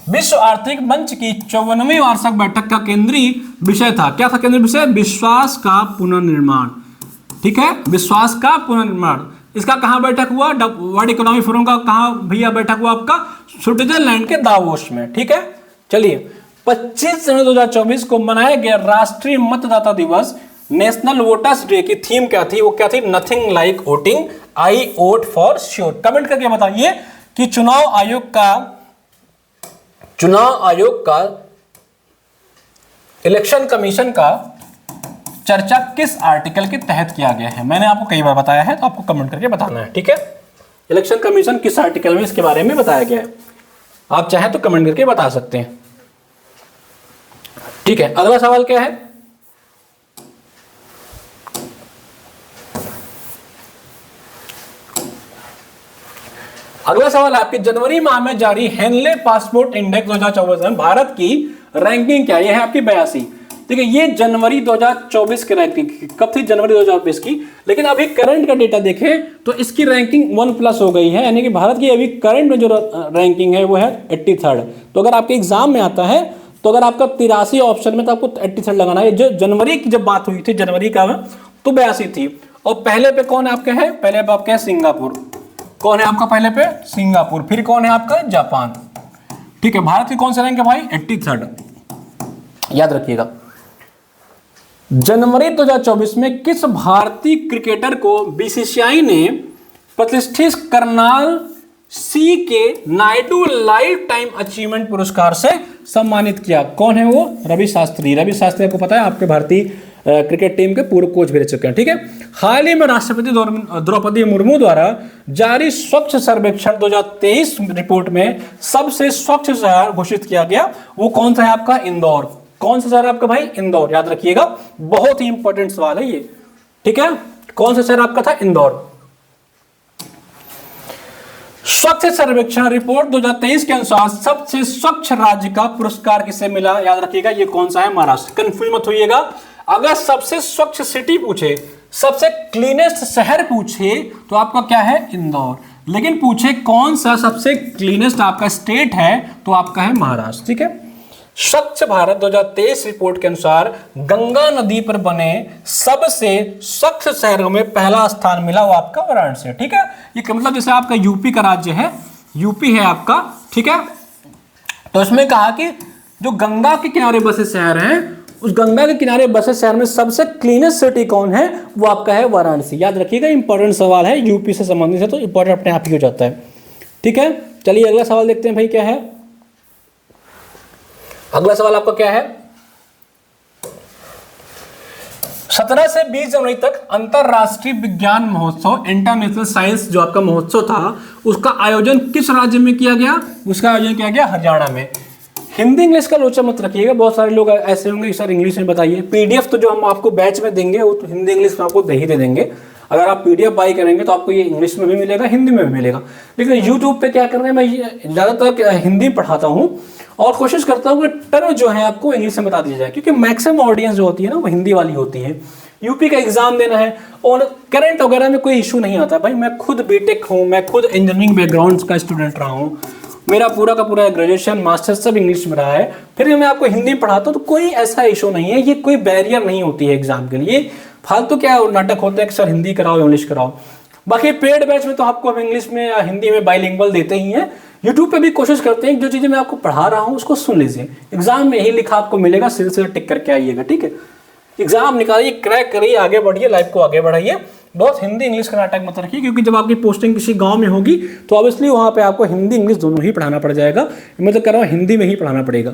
विश्व आर्थिक मंच की 54वीं वार्षिक बैठक का केंद्रीय विषय था। क्या था केंद्रीय विषय? विश्वास का पुनर्निर्माण। ठीक है, विश्वास का पुनर्निर्माण। इसका कहां बैठक हुआ? वर्ल्ड इकोनॉमिक फोरम का कहां भैया बैठक हुआ? आपका स्विट्जरलैंड के दावोस में। ठीक है, चलिए 25 जनवरी 2024 को मनाया गया राष्ट्रीय मतदाता दिवस नेशनल वोटर्स डे की थीम क्या थी? वो क्या थी? Nothing like voting, I vote for sure. Comment करके बताइए कि चुनाव आयोग का इलेक्शन कमीशन का चर्चा किस आर्टिकल के तहत किया गया है। मैंने आपको कई बार बताया है, तो आपको कमेंट करके बताना है, ठीक है। इलेक्शन कमीशन किस आर्टिकल में इसके बारे में बताया गया है, आप चाहें तो कमेंट करके बता सकते हैं, ठीक है। अगला सवाल क्या है? अगला सवाल आपके जनवरी माह में जारी हेनले पासपोर्ट इंडेक्स 2024 में भारत की रैंकिंग क्या है? यह है आपकी 82। ठीक है, ये जनवरी 2024 की रैंकिंग कब थी? जनवरी 2024 की। लेकिन अभी करंट का डेटा देखें तो इसकी रैंकिंग 1+ हो गई है, यानी कि भारत की अभी करंट में जो रैंकिंग है वो है 83rd। तो अगर आपके एग्जाम में आता है तो अगर आपका 83 ऑप्शन में, तो आपको 83rd लगाना है। जो जनवरी की जब बात हुई थी, जनवरी का तो 82 थी। और पहले पे कौन आपके है? पहले पे आपके है सिंगापुर। कौन है आपका पहले पे? सिंगापुर। फिर कौन है आपका? जापान। ठीक है, भारत की कौन सा रैंक है भाई? 83rd। याद रखिएगा। जनवरी 2024 में किस भारतीय क्रिकेटर को बीसीसीआई ने प्रतिष्ठित कर्नाल सी के नायडू लाइफ टाइम अचीवमेंट पुरस्कार से सम्मानित किया? कौन है वो? रवि शास्त्री। रवि शास्त्री आपको पता है, आपके भारतीय क्रिकेट टीम के पूर्व कोच भी रह चुके हैं, ठीक है। हाल ही में राष्ट्रपति द्रौपदी मुर्मू द्वारा जारी स्वच्छ सर्वेक्षण 2023 रिपोर्ट में सबसे स्वच्छ शहर घोषित किया गया, वो कौन सा है आपका? इंदौर। कौन सा शहर है आपका भाई? इंदौर। याद रखिएगा, बहुत ही इंपॉर्टेंट सवाल है ये, ठीक है। कौन सा शहर आपका था? इंदौर। स्वच्छ सर्वेक्षण रिपोर्ट 2023 के अनुसार सबसे स्वच्छ राज्य का पुरस्कार किसे मिला? याद रखिएगा, ये कौन सा है? महाराष्ट्र। कंफ्यूज मत होइएगा। अगर सबसे स्वच्छ सिटी पूछे, सबसे क्लीनेस्ट शहर पूछे, तो आपका क्या है? इंदौर। लेकिन पूछे कौन सा सबसे क्लीनेस्ट आपका स्टेट है, तो आपका है महाराष्ट्र, ठीक है। स्वच्छ भारत 2023 रिपोर्ट के अनुसार गंगा नदी पर बने सबसे स्वच्छ शहरों में पहला स्थान मिला, वो आपका वाराणसी, ठीक है। ये मतलब जैसे आपका यूपी का राज्य है, यूपी है आपका, ठीक है। तो इसमें कहा कि जो गंगा के किनारे बसे शहर हैं, उस गंगा के किनारे बसे शहर में सबसे क्लीनेस्ट सिटी कौन है? वो आपका है वाराणसी। याद रखिएगा, इंपॉर्टेंट सवाल है, यूपी से संबंधित है, तो इंपॉर्टेंट अपने आप ही हो जाता है, ठीक है। चलिए अगला सवाल देखते हैं भाई, क्या है अगला सवाल आपका? क्या है? 17 से 20 जनवरी तक अंतरराष्ट्रीय विज्ञान महोत्सव, इंटरनेशनल साइंस जो आपका महोत्सव था, उसका आयोजन किस राज्य में किया गया? उसका आयोजन किया गया हरियाणा में। हिंदी इंग्लिश का लोचा मत रखिएगा, बहुत सारे लोग ऐसे होंगे सर इंग्लिश में बताइए। पीडीएफ तो जो हम आपको बैच में देंगे वो तो हिंदी इंग्लिश में आपको दे ही दे देंगे। अगर आप पीडीएफ बाई करेंगे तो आपको ये इंग्लिश में भी मिलेगा, हिंदी में भी मिलेगा। लेकिन यूट्यूब पे क्या कर रहे हैं, मैं ज़्यादातर हिंदी पढ़ाता हूँ और कोशिश करता हूँ कि टर्म जो है आपको इंग्लिश में बता दिया जाए, क्योंकि मैक्सिमम ऑडियंस जो होती है ना वो हिंदी वाली होती है। यूपी का एग्जाम देना है और करंट वगैरह में कोई इशू नहीं आता भाई। मैं खुद बीटेक हूँ, मैं खुद इंजीनियरिंग बैकग्राउंड का स्टूडेंट रहा हूँ, मेरा पूरा का पूरा ग्रेजुएशन मास्टर सब इंग्लिश में रहा है, फिर मैं आपको हिंदी पढ़ाता हूँ, तो कोई ऐसा इशू नहीं है, ये कोई बैरियर नहीं होती है एग्जाम के लिए। फालतू क्या नाटक होता है कि सर हिंदी कराओ इंग्लिश कराओ। बाकी पेड बैच में तो आपको हम इंग्लिश में या हिंदी में बाइलिंगुअल देते ही हैं। यूट्यूब पे भी कोशिश करते हैं जो चीज़ें मैं आपको पढ़ा रहा हूँ उसको सुन लीजिए, एग्जाम में यही लिखा आपको मिलेगा, सिलसिला टिक करके आइएगा, ठीक है। एग्जाम निकालिए, क्रैक करिए, आगे बढ़िए, लाइफ को आगे बढ़ाइए। बहुत हिंदी इंग्लिश का नाटक मत रखिए, क्योंकि जब आपकी पोस्टिंग किसी गांव में होगी तो ऑब्वियसली वहां पे आपको हिंदी इंग्लिश दोनों ही पढ़ाना पड़ जाएगा। मैं तो कह रहा हूँ हिंदी में ही पढ़ाना पड़ेगा,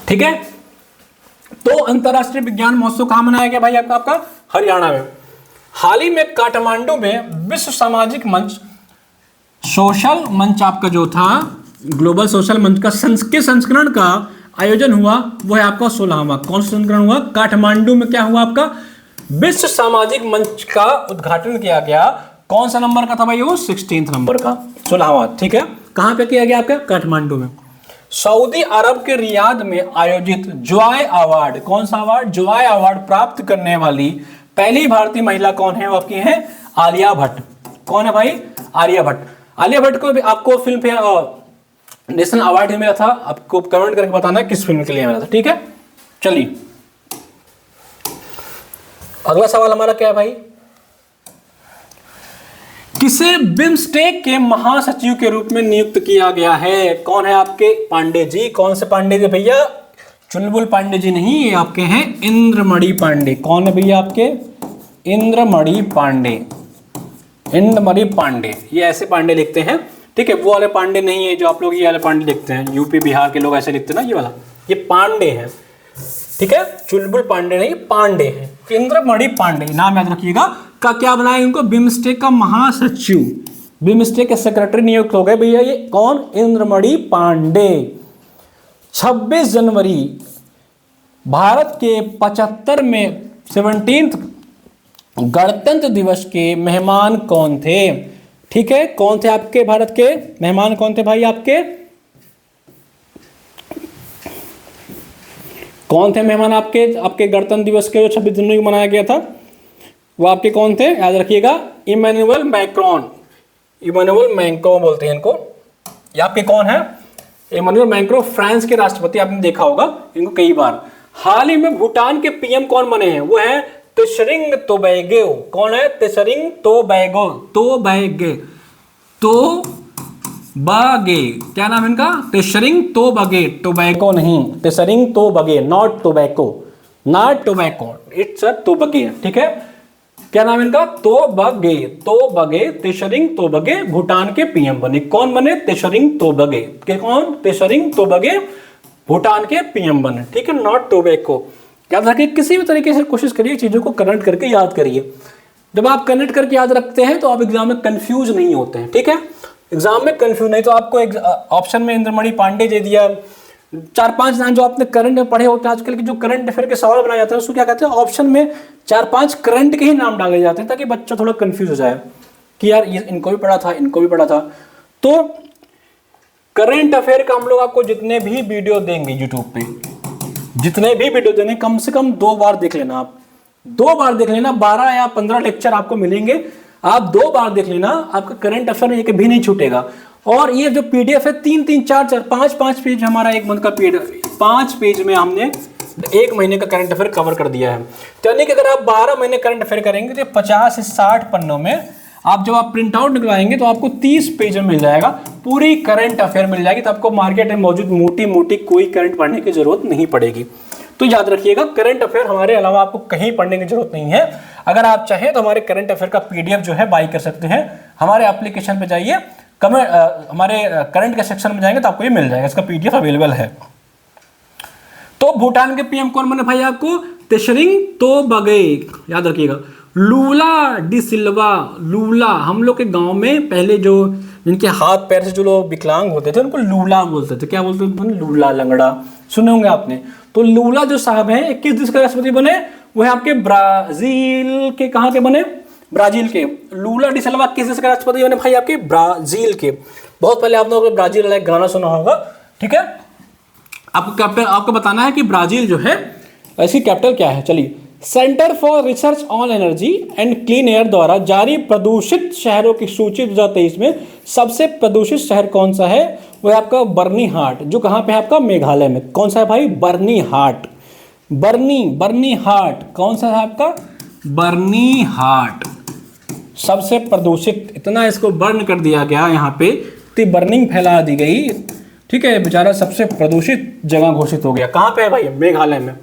ठीक है। तो अंतरराष्ट्रीय विज्ञान महोत्सव कहां मनाया गया भाई? आपका हरियाणा में। हाल ही में काठमांडू में विश्व सामाजिक मंच सोशल मंच आपका जो था, ग्लोबल सोशल मंच का संस्करण का आयोजन हुआ, वो है आपका 16वां। कौन सा संस्करण हुआ? काठमांडू में क्या हुआ आपका? विश्व सामाजिक मंच का उद्घाटन किया गया। कौन सा नंबर का था भाई? वो 16 नंबर का, 16वां, ठीक है। कहां पे किया गया आपका? काठमांडू में। सऊदी अरब के रियाद में आयोजित जॉय अवार्ड, कौन सा अवार्ड? जॉय अवार्ड प्राप्त करने वाली पहली भारतीय महिला कौन है? वो आपकी है आलिया भट्ट। कौन है भाई? आलिया भट्ट। आलिया भट्ट को भी आपको फिल्म फेयर नेशनल अवार्ड मिला था, आपको कमेंट करके बताना है किस फिल्म के लिए मिला था, ठीक है। चलिए अगला सवाल हमारा क्या है भाई? किसे बिम्स्टेक के महासचिव के रूप में नियुक्त किया गया है? कौन है आपके? पांडे जी। कौन से पांडे जी भैया? चुलबुल पांडे जी नहीं, ये आपके हैं इंद्रमणि पांडे। कौन है भैया आपके? इंद्रमणि पांडे। इंद्रमणि पांडे, ये ऐसे पांडे लिखते हैं, ठीक है, वो वाले पांडे नहीं है जो आप लोग ये वाले पांडे लिखते हैं, यूपी बिहार के लोग ऐसे लिखते हैं ना, ये वाला, ये पांडे है, ठीक है, चुलबुल पांडे नहीं, पांडे है, इंद्रमणि पांडे, नाम याद रखिएगा। का क्या बनाया इनको? बिम्स्टेक का महासचिव, बिम्स्टेक के सेक्रेटरी नियुक्त हो गए भैया ये कौन? इंद्रमणि पांडे। 26 जनवरी भारत के 75 में 17th गणतंत्र दिवस के मेहमान कौन थे? ठीक है, कौन थे आपके भारत के मेहमान? कौन थे भाई आपके? कौन थे मेहमान आपके? आपके गणतंत्र दिवस के जो 26 जनवरी को मनाया गया था वो आपके कौन थे? याद रखिएगा, इमैनुअल मैक्रोन। इमैनुअल मैक्रोन बोलते हैं इनको। ये आपके कौन है? इमैनुअल मैक्रोन, फ्रांस के राष्ट्रपति, आपने देखा होगा इनको कई बार। हाल ही में भूटान के पीएम कौन बने हैं? वो है त्शरिंग तोबैगे। कौन है? त्शरिंग तोबैगो, तोबैगे, तोबागे, क्या नाम है इनका? त्शरिंग तोबगे, टोबैको नहीं, Tshering Tobgay, not tobacco, not tobacco, it's a Tobgay, ठीक है। क्या नाम है इनका? तोबगे, तोबगे, त्शरिंग तोबगे भूटान के पीएम बने। कौन बने? त्शरिंग तोबगे के कौन? त्शरिंग तोबगे भूटान के पीएम बने, ठीक है, नॉट टोबैको। याद रखिए, किसी भी तरीके से कोशिश करिए चीजों को कनेक्ट करके याद करिए। जब आप कनेक्ट करके याद रखते हैं तो आप एग्जाम में कंफ्यूज नहीं होते हैं, ठीक है। एग्जाम में कंफ्यूज नहीं तो आपको ऑप्शन में इंद्रमणि पांडे दे दिया, 4-5 नाम जो आपने करंट में पढ़े होते हैं, आजकल के जो करंट अफेयर के सवाल बनाए जाते हैं उसको क्या कहते हैं? ऑप्शन में 4-5 करंट के ही नाम डाले जाते हैं ताकि बच्चा थोड़ा कंफ्यूज हो जाए कि यार ये इनको भी पढ़ा था, इनको भी पढ़ा था। तो करंट अफेयर का हम लोग आपको जितने भी वीडियो देंगे यूट्यूब पे, जितने भी वीडियो देंगे, कम से कम 2 बार देख लेना। आप 2 बार देख लेना, 12 या 15 लेक्चर आपको मिलेंगे, आप 2 बार देख लेना, आपका करंट अफेयर एक भी नहीं छूटेगा। और ये जो पीडीएफ है 3-3, 4-4, 5-5 पेज, हमारा 1 मंथ का पीडीएफ, 5 पेज में हमने 1 महीने का करंट अफेयर कवर कर दिया है। तो यानी कि अगर आप 12 महीने करंट अफेयर करेंगे तो 50 से 60 पन्नों में आप जब आप प्रिंट आउट निकलवाएंगे तो आपको 30 पेज में मिल जाएगा, पूरी करंट अफेयर मिल जाएगी। तो आपको मार्केट में मौजूद मोटी मोटी कोई करंट पढ़ने की जरूरत नहीं पड़ेगी। तो याद रखिएगा, करंट अफेयर हमारे अलावा आपको कहीं पढ़ने की जरूरत नहीं है। अगर आप चाहें तो हमारे करंट अफेयर का पीडीएफ जो है बाई कर सकते हैं। हमारे एप्लीकेशन पे जाइए, हमारे करंट के सेक्शन में जाएंगे तो आपको ये मिल जाएगा, इसका पीडीएफ अवेलेबल है। तो भूटान के पीएम कौन बने भाई आपको? त्शरिंग तोबगे, याद रखिएगा। लूला डी सिल्वा, लूला, हम लोग के गांव में पहले जो जिनके हाथ पैर से जो लोग विकलांग होते थे उनको लूला बोलते थे। क्या बोलते थे? लूला, लंगड़ा, सुने होंगे आपने। तो लूला जो साहब हैं किस देश के राष्ट्रपति बने? वो है आपके ब्राजील के। कहाँ के बने? ब्राजील के। लूला डी सिल्वा किस देश के राष्ट्रपति बने भाई? आपके ब्राजील के। बहुत पहले आप लोगों ने ब्राजील वाला एक गाना सुना होगा, ठीक है। आपको बताना है कि ब्राजील जो है इसकी कैपिटल क्या है। चलिए, centre for research on energy and clean air द्वारा जारी प्रदूषित शहरों की सूची 2023 में सबसे प्रदूषित शहर कौन सा है? वो है आपका बर्नी हाट, जो कहाँ पे है आपका? मेघालय में। कौन सा है भाई? बर्नी हाट। बर्नी हाट कौन सा है आपका? बर्नी हाट सबसे प्रदूषित। इतना इसको बर्न कर दिया गया यहाँ पे, इतनी बर्निंग फैला दी गई, ठीक है, बेचारा सबसे प्रदूषित जगह घोषित हो गया। कहाँ पे है भाई? मेघालय में।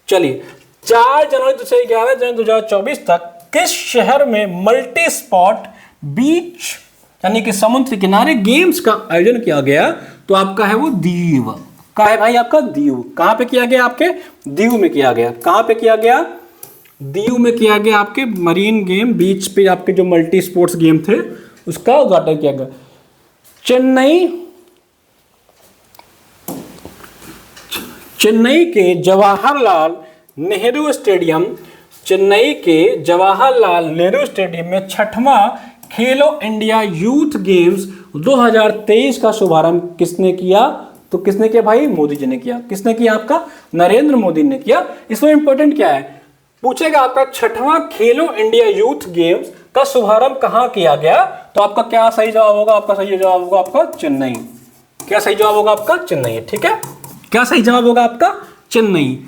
चलिए, 4 जनवरी से 11 जनवरी 2024 तक किस शहर में मल्टी स्पॉट बीच यानी कि समुद्र किनारे गेम्स का आयोजन किया गया? तो आपका है वो दीव। कहाँ है भाई आपका? दीव। कहाँ पे किया गया? आपके दीव में किया गया। कहाँ पे किया गया? दीव में किया गया। आपके मरीन गेम बीच पे आपके जो मल्टी स्पोर्ट्स गेम थे उसका उद्घाटन किया गया। चेन्नई के जवाहरलाल नेहरू स्टेडियम, चेन्नई के जवाहरलाल नेहरू स्टेडियम में 6वां खेलो इंडिया यूथ गेम्स 2023 का शुभारंभ किसने किया? तो किसने किया भाई? मोदी जी ने किया। किसने किया? आपका नरेंद्र मोदी ने किया। इसमें इंपॉर्टेंट क्या है पूछेगा आपका, 6वां खेलो इंडिया यूथ गेम्स का शुभारंभ कहां किया गया? तो आपका क्या सही जवाब होगा? आपका सही जवाब होगा आपका चेन्नई। क्या सही जवाब होगा आपका? चेन्नई, ठीक है। क्या सही जवाब होगा आपका? चेन्नई।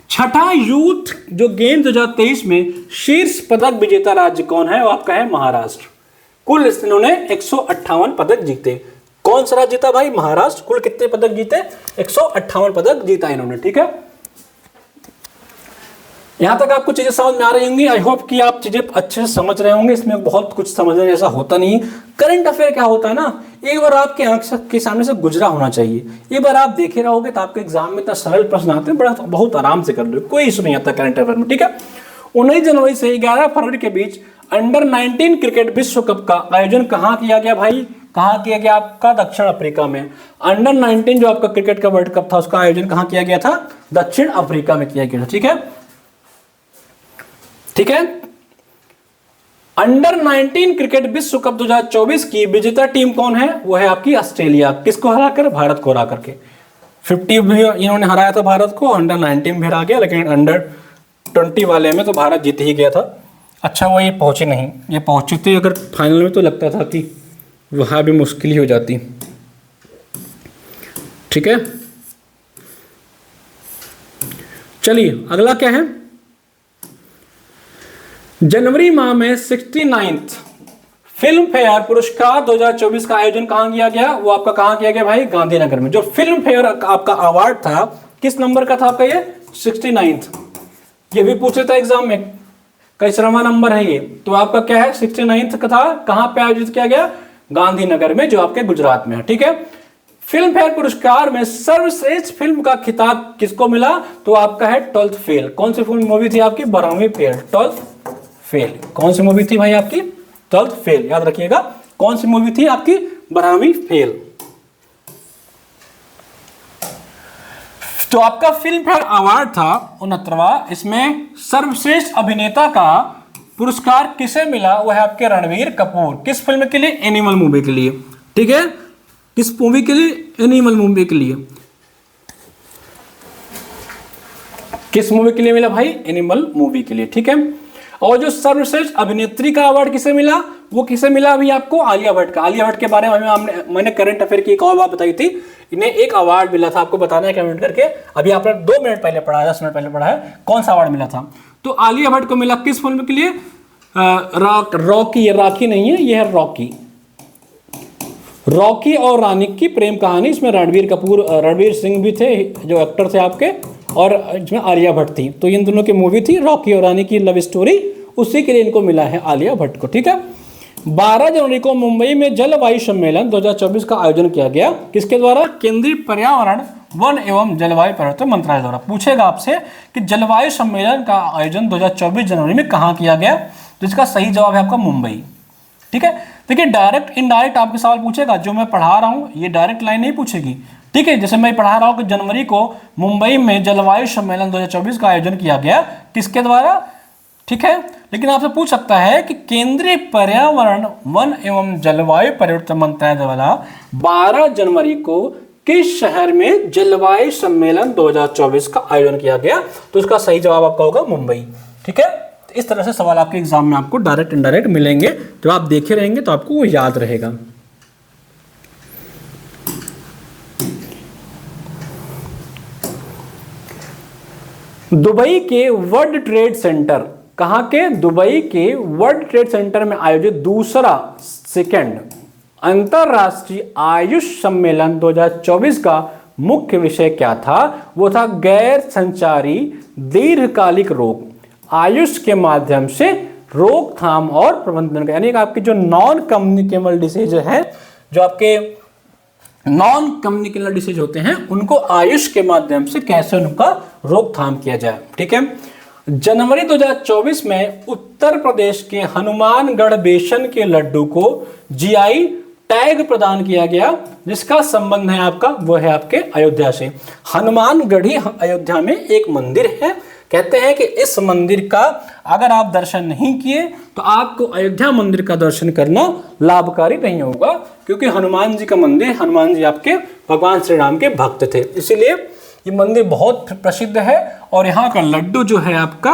6ठा यूथ जो गेम 2023 में शीर्ष पदक विजेता राज्य कौन है? वो आपका है महाराष्ट्र। कुल इन्होंने 158 पदक जीते। कौन सा राज्य जीता भाई? महाराष्ट्र। कुल कितने पदक जीते? 158 पदक जीता इन्होंने। ठीक है, यहां तक आपको चीजें समझ में आ रही होंगी। आई होप कि आप चीजें अच्छे से समझ रहे होंगे। इसमें बहुत कुछ समझने जैसा होता नहीं। करंट अफेयर क्या होता है ना, एक बार आपके आंख के सामने से गुजरा होना चाहिए। एक बार आप देखे रहोगे तो आपके एग्जाम में इतना सरल प्रश्न आते हैं, बड़ा बहुत आराम से कर लो, कोई इशू नहीं आता करंट अफेयर में। ठीक है, 19 जनवरी से 11 फरवरी के बीच अंडर 19 क्रिकेट विश्व कप का आयोजन कहाँ किया गया भाई? कहाँ किया गया आपका? दक्षिण अफ्रीका में। अंडर 19 जो आपका क्रिकेट का वर्ल्ड कप था उसका आयोजन कहाँ किया गया था? दक्षिण अफ्रीका में किया गया था। ठीक है, ठीक है। अंडर 19 क्रिकेट विश्व कप 2024 की विजेता टीम कौन है? वो है आपकी ऑस्ट्रेलिया। किसको हराकर? भारत को हरा करके। 50 भी इन्होंने हराया था भारत को, अंडर 19 भी हरा गया, लेकिन अंडर 20 वाले में तो भारत जीत ही गया था। अच्छा वो ये पहुंचे नहीं, ये पहुंचे थे अगर फाइनल में तो लगता था कि वहां भी मुश्किल ही हो जाती। ठीक है, चलिए अगला क्या है? जनवरी माह में 69th फिल्म फेयर पुरस्कार 2024 का आयोजन कहां किया गया? वो आपका कहां किया गया भाई? गांधीनगर में। जो फिल्म फेयर आपका अवार्ड था किस नंबर का था आपका? ये 69th। ये भी पूछ लेता एग्जाम में, कैसरवा नंबर है ये, तो आपका क्या है? 69th का था। कहां पे आयोजित किया गया? गांधीनगर में, जो आपके गुजरात में है। ठीक है, फिल्म फेयर पुरस्कार में सर्वश्रेष्ठ फिल्म का खिताब किसको मिला? तो आपका है 12th फेल। कौन सी फिल्म मूवी थी आपकी? 12वीं फेल, 12th फेल। कौन सी मूवी थी भाई आपकी? 12th fail. याद रखिएगा, कौन सी मूवी थी आपकी? 12वीं फेल। तो आपका फिल्म फेयर अवार्ड था 69वां। इसमें सर्वश्रेष्ठ अभिनेता का पुरस्कार किसे मिला? वो है आपके रणवीर कपूर। किस फिल्म के लिए? एनिमल मूवी के लिए। ठीक है, किस मूवी के लिए? एनिमल मूवी के लिए। किस मूवी के लिए मिला भाई? एनिमल मूवी के लिए। ठीक है, और जो सर्वश्रेष्ठ अभिनेत्री का अवार्ड किसे मिला? वो किसे मिला अभी आपको? आलिया भट्ट का। आलिया भट्ट के बारे में मैंने करंट अफेयर की एक और बात बताई थी। इन्हें एक अवार्ड मिला था, आपको बताना है कमेंट करके। अभी आपने 2 मिनट पहले पढ़ा है, 10 मिनट पहले पढ़ा है, कौन सा अवार्ड मिला था? तो आलिया भट्ट को मिला किस फिल्म के लिए? रॉकी। राखी नहीं है, यह है रॉकी। रॉकी और रानी की प्रेम कहानी। इसमें रणवीर सिंह भी थे जो एक्टर थे आपके, और इसमें आलिया भट्ट थी। तो इन दोनों की मूवी थी रॉकी और रानी की लव स्टोरी, उसी के लिए इनको मिला है आलिया भट्ट को। ठीक है, 12 जनवरी को मुंबई में जलवायु सम्मेलन 2024 का आयोजन किया गया। किसके द्वारा? केंद्रीय पर्यावरण, वन एवं जलवायु परिवर्तन मंत्रालय द्वारा। पूछेगा आपसे कि जलवायु सम्मेलन का आयोजन 2024 जनवरी में कहाँ किया गया? तो इसका सही जवाब है आपका मुंबई। ठीक है, देखिए डायरेक्ट इनडायरेक्ट आपके सवाल पूछेगा। जो मैं पढ़ा रहा हूँ ये डायरेक्ट लाइन नहीं पूछेगी। ठीक है, जैसे मैं पढ़ा रहा हूँ कि जनवरी को मुंबई में जलवायु सम्मेलन 2024 का आयोजन किया गया, किसके द्वारा? ठीक है, लेकिन आपसे पूछ सकता है कि केंद्रीय पर्यावरण, वन एवं जलवायु परिवर्तन मंत्रालय द्वारा 12 जनवरी को किस शहर में जलवायु सम्मेलन 2024 का आयोजन किया गया? तो इसका सही जवाब आपका होगा मुंबई। ठीक है, तो इस तरह से सवाल आपके एग्जाम में आपको डायरेक्ट इनडायरेक्ट मिलेंगे। जब आप देखे रहेंगे तो आपको वो याद रहेगा। दुबई के वर्ल्ड ट्रेड सेंटर, कहां के? दुबई के वर्ल्ड ट्रेड सेंटर में आयोजित दूसरा अंतरराष्ट्रीय आयुष सम्मेलन 2024 का मुख्य विषय क्या था? वो था गैर संचारी दीर्घकालिक रोग, आयुष के माध्यम से रोकथाम और प्रबंधन का। यानी कि आपकी जो नॉन कम्युनिकेबल डिसीज है, जो आपके नॉन कम्युनिकेबल डिसीज होते हैं, उनको आयुष के माध्यम से कैसे उनका रोकथाम किया जाए। ठीक है, जनवरी 2024 में उत्तर प्रदेश के हनुमानगढ़ बेसन के लड्डू को जीआई टैग प्रदान किया गया, जिसका संबंध है आपका, वो है आपके अयोध्या से। हनुमानगढ़ी अयोध्या में एक मंदिर है। कहते हैं कि इस मंदिर का अगर आप दर्शन नहीं किए तो आपको अयोध्या मंदिर का दर्शन करना लाभकारी नहीं होगा, क्योंकि हनुमान जी का मंदिर, हनुमान जी आपके भगवान श्री राम के भक्त थे, इसीलिए ये मंदिर बहुत प्रसिद्ध है। और यहाँ का लड्डू जो है आपका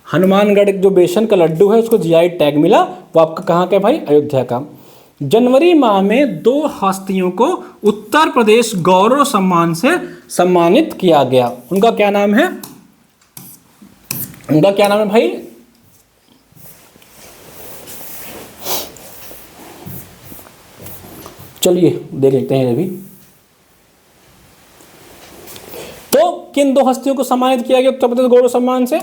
हनुमानगढ़ जो बेसन का लड्डू है, उसको जीआई टैग मिला। वो आपका कहाँ का भाई? अयोध्या का। जनवरी माह में 2 हस्तियों को उत्तर प्रदेश गौरव सम्मान से सम्मानित किया गया। उनका क्या नाम है? उनका क्या नाम है भाई? चलिए देख लेते हैं अभी। तो किन दो हस्तियों को सम्मानित किया गया उत्तर प्रदेश गौरव सम्मान से?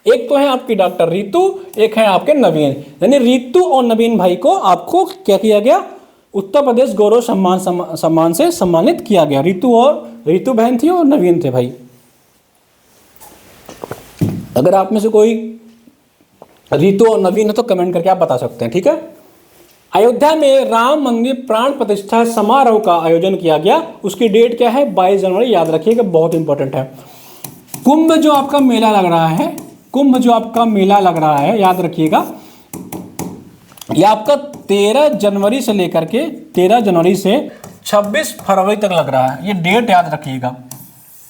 एक तो है आपकी डॉक्टर रितु, एक है आपके नवीन। यानी रितु और नवीन भाई को आपको क्या किया गया? उत्तर प्रदेश गौरव सम्मान से सम्मानित किया गया। रितु बहन थी और नवीन थे भाई। अगर आप में से कोई रितु और नवीन है तो कमेंट करके आप बता सकते हैं, ठीक है। अयोध्या में राम मंदिर प्राण प्रतिष्ठा समारोह का आयोजन किया गया। उसकी डेट क्या है? 22 जनवरी। याद रखिएगा, बहुत इंपॉर्टेंट है। कुंभ जो आपका मेला लग रहा है, कुंभ जो आपका मेला लग रहा है, याद रखिएगा, ये आपका 13 जनवरी से लेकर के 13 जनवरी से 26 फरवरी तक लग रहा है। ये डेट याद रखिएगा,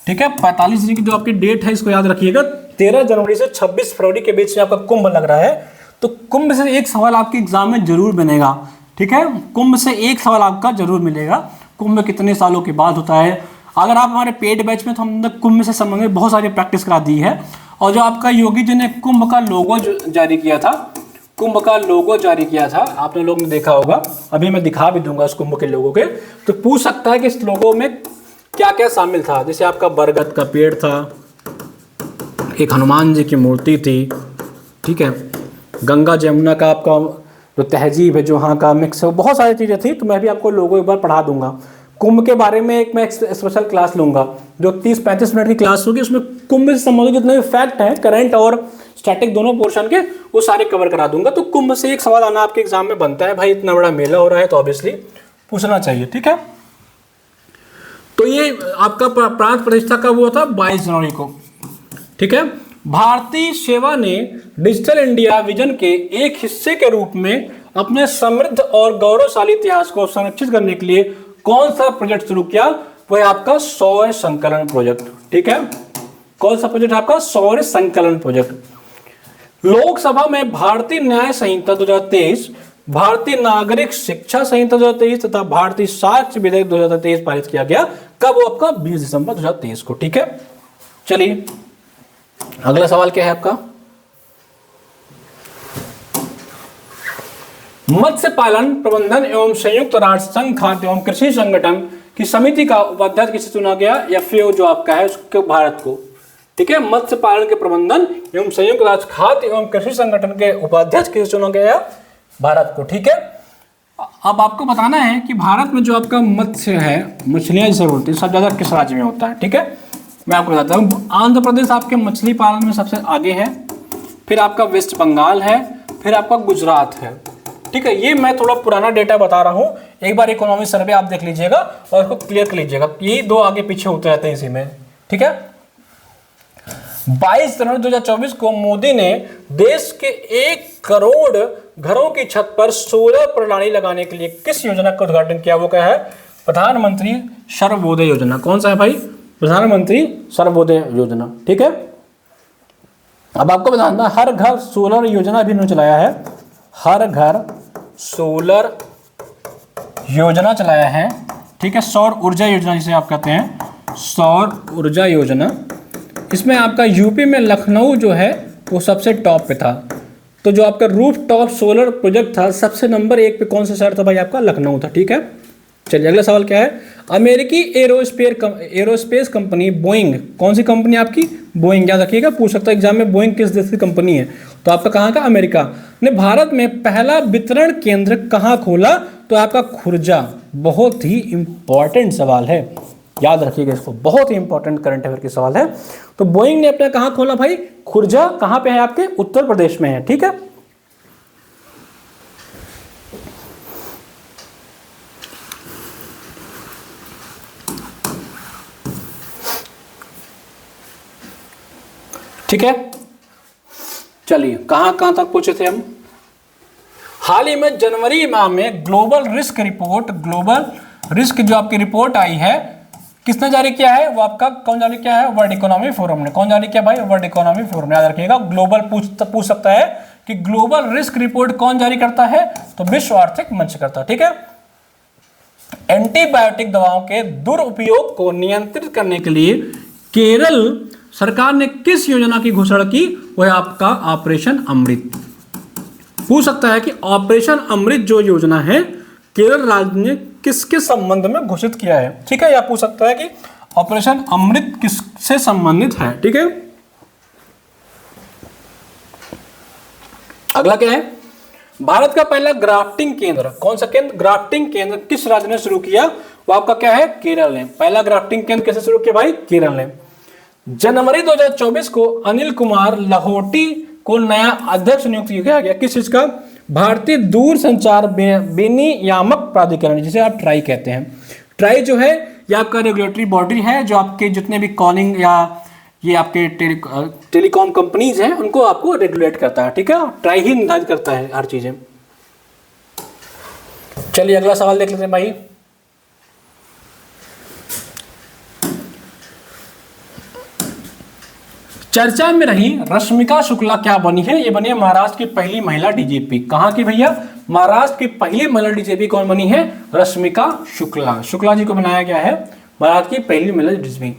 ठीक है। 45 दिन की जो आपकी डेट है इसको याद रखिएगा। 13 जनवरी से 26 फरवरी के बीच में आपका कुंभ लग रहा है। तो कुंभ से एक सवाल आपके एग्जाम में जरूर बनेगा, ठीक है। कुंभ से एक सवाल आपका जरूर मिलेगा। कुंभ कितने सालों के बाद होता है? अगर आप हमारे पेड बैच में, तो हमने कुंभ से संबंधित बहुत सारी प्रैक्टिस करा दी है। और जो आपका योगी जी ने कुंभ का लोगो जारी किया था, कुंभ का लोगो जारी किया था, आपने लोग ने देखा होगा। अभी मैं दिखा भी दूंगा उस कुंभ के लोगों के। तो पूछ सकता है कि इस लोगो में क्या क्या शामिल था। जैसे आपका बरगद का पेड़ था, एक हनुमान जी की मूर्ति थी, ठीक है, गंगा जमुना का आपका जो तहजीब है, जो वहाँ का मिक्स है, बहुत सारी चीज़ें थी। तो मैं भी आपको लोगों एक बार पढ़ा दूंगा। कुंभ के बारे में एक मैं स्पेशल क्लास लूंगा, जो 30-35 मिनट की क्लास होगी। उसमें कुंभ से संबंधित जितने भी फैक्ट हैं, करंट और स्टैटिक दोनों पोर्शन के, वो सारे कवर करा दूंगा। तो कुंभ से एक सवाल आना आपके एग्जाम में बनता है भाई। इतना बड़ा मेला हो रहा है तो ऑब्वियसली पूछना चाहिए, ठीक है। तो ये आपका प्राण प्रतिष्ठा कब हुआ था? 22 जनवरी को, ठीक है। भारतीय सेवा ने डिजिटल इंडिया विजन के एक हिस्से के रूप में अपने समृद्ध और गौरवशाली इतिहास को संरक्षित करने के लिए कौन सा प्रोजेक्ट शुरू किया? वो है आपका सौर संकलन प्रोजेक्ट, ठीक है। कौन सा प्रोजेक्ट? आपका सौर संकलन प्रोजेक्ट। लोकसभा में भारतीय न्याय संहिता 2023, भारतीय नागरिक शिक्षा संहिता 2023 तथा भारतीय साक्ष्य विधेयक 2023 पारित किया गया। कब? वो आपका 20 दिसंबर 2023 को, ठीक है। चलिए अगला सवाल क्या है आपका? मत्स्य पालन प्रबंधन एवं संयुक्त राष्ट्र संघ खाद्य एवं कृषि संगठन की समिति का उपाध्यक्ष किसे चुना गया? FAO जो आपका है उसके भारत को, ठीक है। मत्स्य पालन के प्रबंधन एवं संयुक्त राष्ट्र खाद्य एवं कृषि संगठन के उपाध्यक्ष किसे चुना गया? भारत को, ठीक है। अब आपको बताना है कि भारत में जो आपका मत्स्य है, मछलियां जिसे बोलते हैं, सब ज्यादा किस राज्य में होता है, ठीक है। मैं आपको बताता हूँ। आंध्र प्रदेश आपके मछली पालन में सबसे आगे है, फिर आपका वेस्ट बंगाल है, फिर आपका गुजरात है, ठीक है। ये मैं थोड़ा पुराना डेटा बता रहा हूँ। एक बार इकोनॉमिक सर्वे आप देख लीजिएगा और इसको क्लियर कर लीजिएगा। यही दो आगे पीछे होते रहते हैं इसी में, ठीक है। 22 जनवरी 2024 को मोदी ने देश के 1 करोड़ घरों की छत पर सोलर प्रणाली लगाने के लिए किस योजना का उद्घाटन किया? वो क्या है? प्रधानमंत्री सर्वोदय योजना। कौन सा है भाई? प्रधानमंत्री सर्वोदय योजना, ठीक है। अब आपको बताना, हर घर सोलर योजना भी इन्होंने चलाया है। हर घर सोलर योजना चलाया है, ठीक है। सौर ऊर्जा योजना जिसे आप कहते हैं, सौर ऊर्जा योजना। इसमें आपका यूपी में लखनऊ जो है वो सबसे टॉप पे था। तो जो आपका रूफ टॉप सोलर प्रोजेक्ट था, सबसे नंबर 1 पे कौन सा शहर था भाई? आपका लखनऊ था, ठीक है। चलिए अगला सवाल क्या है? अमेरिकी एरोस्पेस कंपनी बोइंग, कौन सी कंपनी आपकी? बोइंग। याद रखिएगा, पूछ सकता है एग्जाम में, बोइंग किस देश की कंपनी है? तो आपका कहाँ का? अमेरिका ने भारत में पहला वितरण केंद्र कहाँ खोला? तो आपका खुर्जा। बहुत ही इंपॉर्टेंट सवाल है, याद रखिएगा इसको, बहुत ही इंपॉर्टेंट करंट अफेयर की सवाल है। तो बोइंग ने अपना कहाँ खोला भाई? खुर्जा। कहाँ पे है? आपके उत्तर प्रदेश में है, ठीक है। ठीक है, चलिए कहां तक पहुंचे थे हम? हाल ही में जनवरी माह में ग्लोबल रिस्क जो आपकी रिपोर्ट आई है, किसने जारी किया है? वो आपका कौन जारी किया है? वर्ल्ड इकोनॉमिक फोरम ने। कौन जारी किया भाई? वर्ल्ड इकोनॉमिक फोरम ने। याद रखिएगा, ग्लोबल पूछ सकता है कि ग्लोबल रिस्क रिपोर्ट कौन जारी करता है? तो विश्व आर्थिक मंच करता है, ठीक है। एंटीबायोटिक दवाओं के दुरुपयोग को नियंत्रित करने के लिए केरल सरकार ने किस योजना की घोषणा की? वह है आपका ऑपरेशन अमृत। पूछ सकता है कि ऑपरेशन अमृत जो योजना है केरल राज्य ने किसके संबंध में घोषित किया है। ठीक है, या पूछ सकता है कि ऑपरेशन अमृत किससे संबंधित है। ठीक है, अगला क्या है, भारत का पहला ग्राफ्टिंग केंद्र, कौन सा केंद्र, ग्राफ्टिंग केंद्र किस राज्य ने शुरू किया, वो आपका क्या है, केरल ने। पहला ग्राफ्टिंग केंद्र कैसे शुरू किया भाई, केरल ने। जनवरी 2024 को अनिल कुमार लाहोटी को नया अध्यक्ष नियुक्त किया गया, किस चीज का, भारतीय दूर संचार विनियामक प्राधिकरण, जिसे आप ट्राई कहते हैं। ट्राई जो है ये आपका रेगुलेटरी बॉडी है जो आपके जितने भी कॉलिंग या ये आपके टेलीकॉम कंपनीज हैं उनको आपको रेगुलेट करता है। ठीक है, ट्राई ही निर्धारित करता है हर चीजें। चलिए अगला सवाल देख लेते हैं भाई। चर्चा में रही रश्मिका शुक्ला क्या बनी है, ये बनी है महाराष्ट्र की पहली महिला डीजीपी। कहां की भैया, महाराष्ट्र की पहली महिला डीजीपी कौन बनी है, रश्मिका शुक्ला। शुक्ला जी को बनाया गया है महाराष्ट्र की पहली महिला डीजीपी।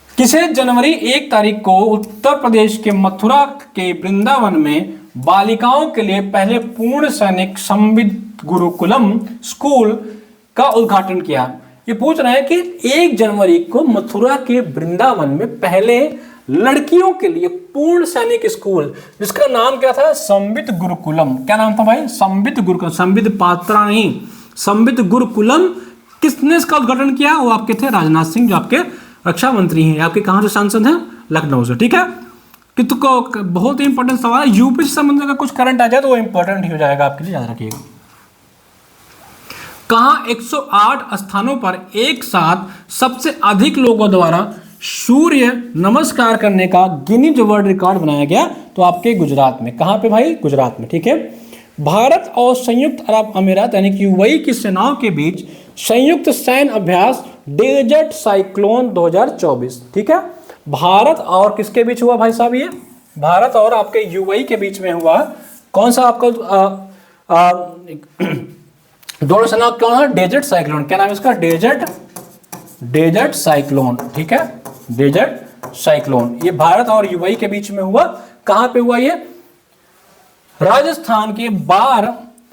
किसे जनवरी 1 तारीख को उत्तर प्रदेश के मथुरा के वृंदावन में बालिकाओं के लिए पहले पूर्ण सैनिक संविद गुरुकुलम स्कूल का उद्घाटन किया। ये पूछ रहे हैं कि 1 जनवरी को मथुरा के वृंदावन में पहले लड़कियों के लिए पूर्ण सैनिक स्कूल, जिसका नाम क्या था, संविद गुरुकुलम। क्या नाम था भाई, संविद गुरुकुलम, संविद पात्रा नहीं, संविद गुरुकुलम। किसने इसका उद्घाटन किया, वो आपके थे राजनाथ सिंह, जो आपके रक्षा मंत्री हैं। आपके कहां से सांसद हैं, लखनऊ से। ठीक है, कि तो बहुत ही इंपॉर्टेंट सवाल है, यूपी से संबंधित अगर कुछ करंट आ जाए तो वो इंपॉर्टेंट ही हो जाएगा आपके लिए, याद रखिएगा। कहां 108 स्थानों पर एक साथ सबसे अधिक लोगों द्वारा सूर्य नमस्कार करने का गिनीज वर्ल्ड रिकॉर्ड बनाया गया, तो आपके गुजरात में। कहां पे भाई, गुजरात में। ठीक है, भारत और संयुक्त अरब अमीरात यानी कि यूएई की सेनाओं के बीच संयुक्त सैन्य अभ्यास डेजर्ट साइक्लोन 2024। ठीक है, भारत और किसके बीच हुआ भाई साहब, ये भारत और आपके यूएई के बीच में हुआ। कौन सा आपका दोनों सेना कौन है, डेजर्ट साइक्लोन। क्या नाम है इसका, डेजर्ट साइक्लोन। ठीक है, डेजर्ट साइक्लोन, ये भारत और यूएई के बीच में हुआ। कहां पे हुआ ये, राजस्थान के बार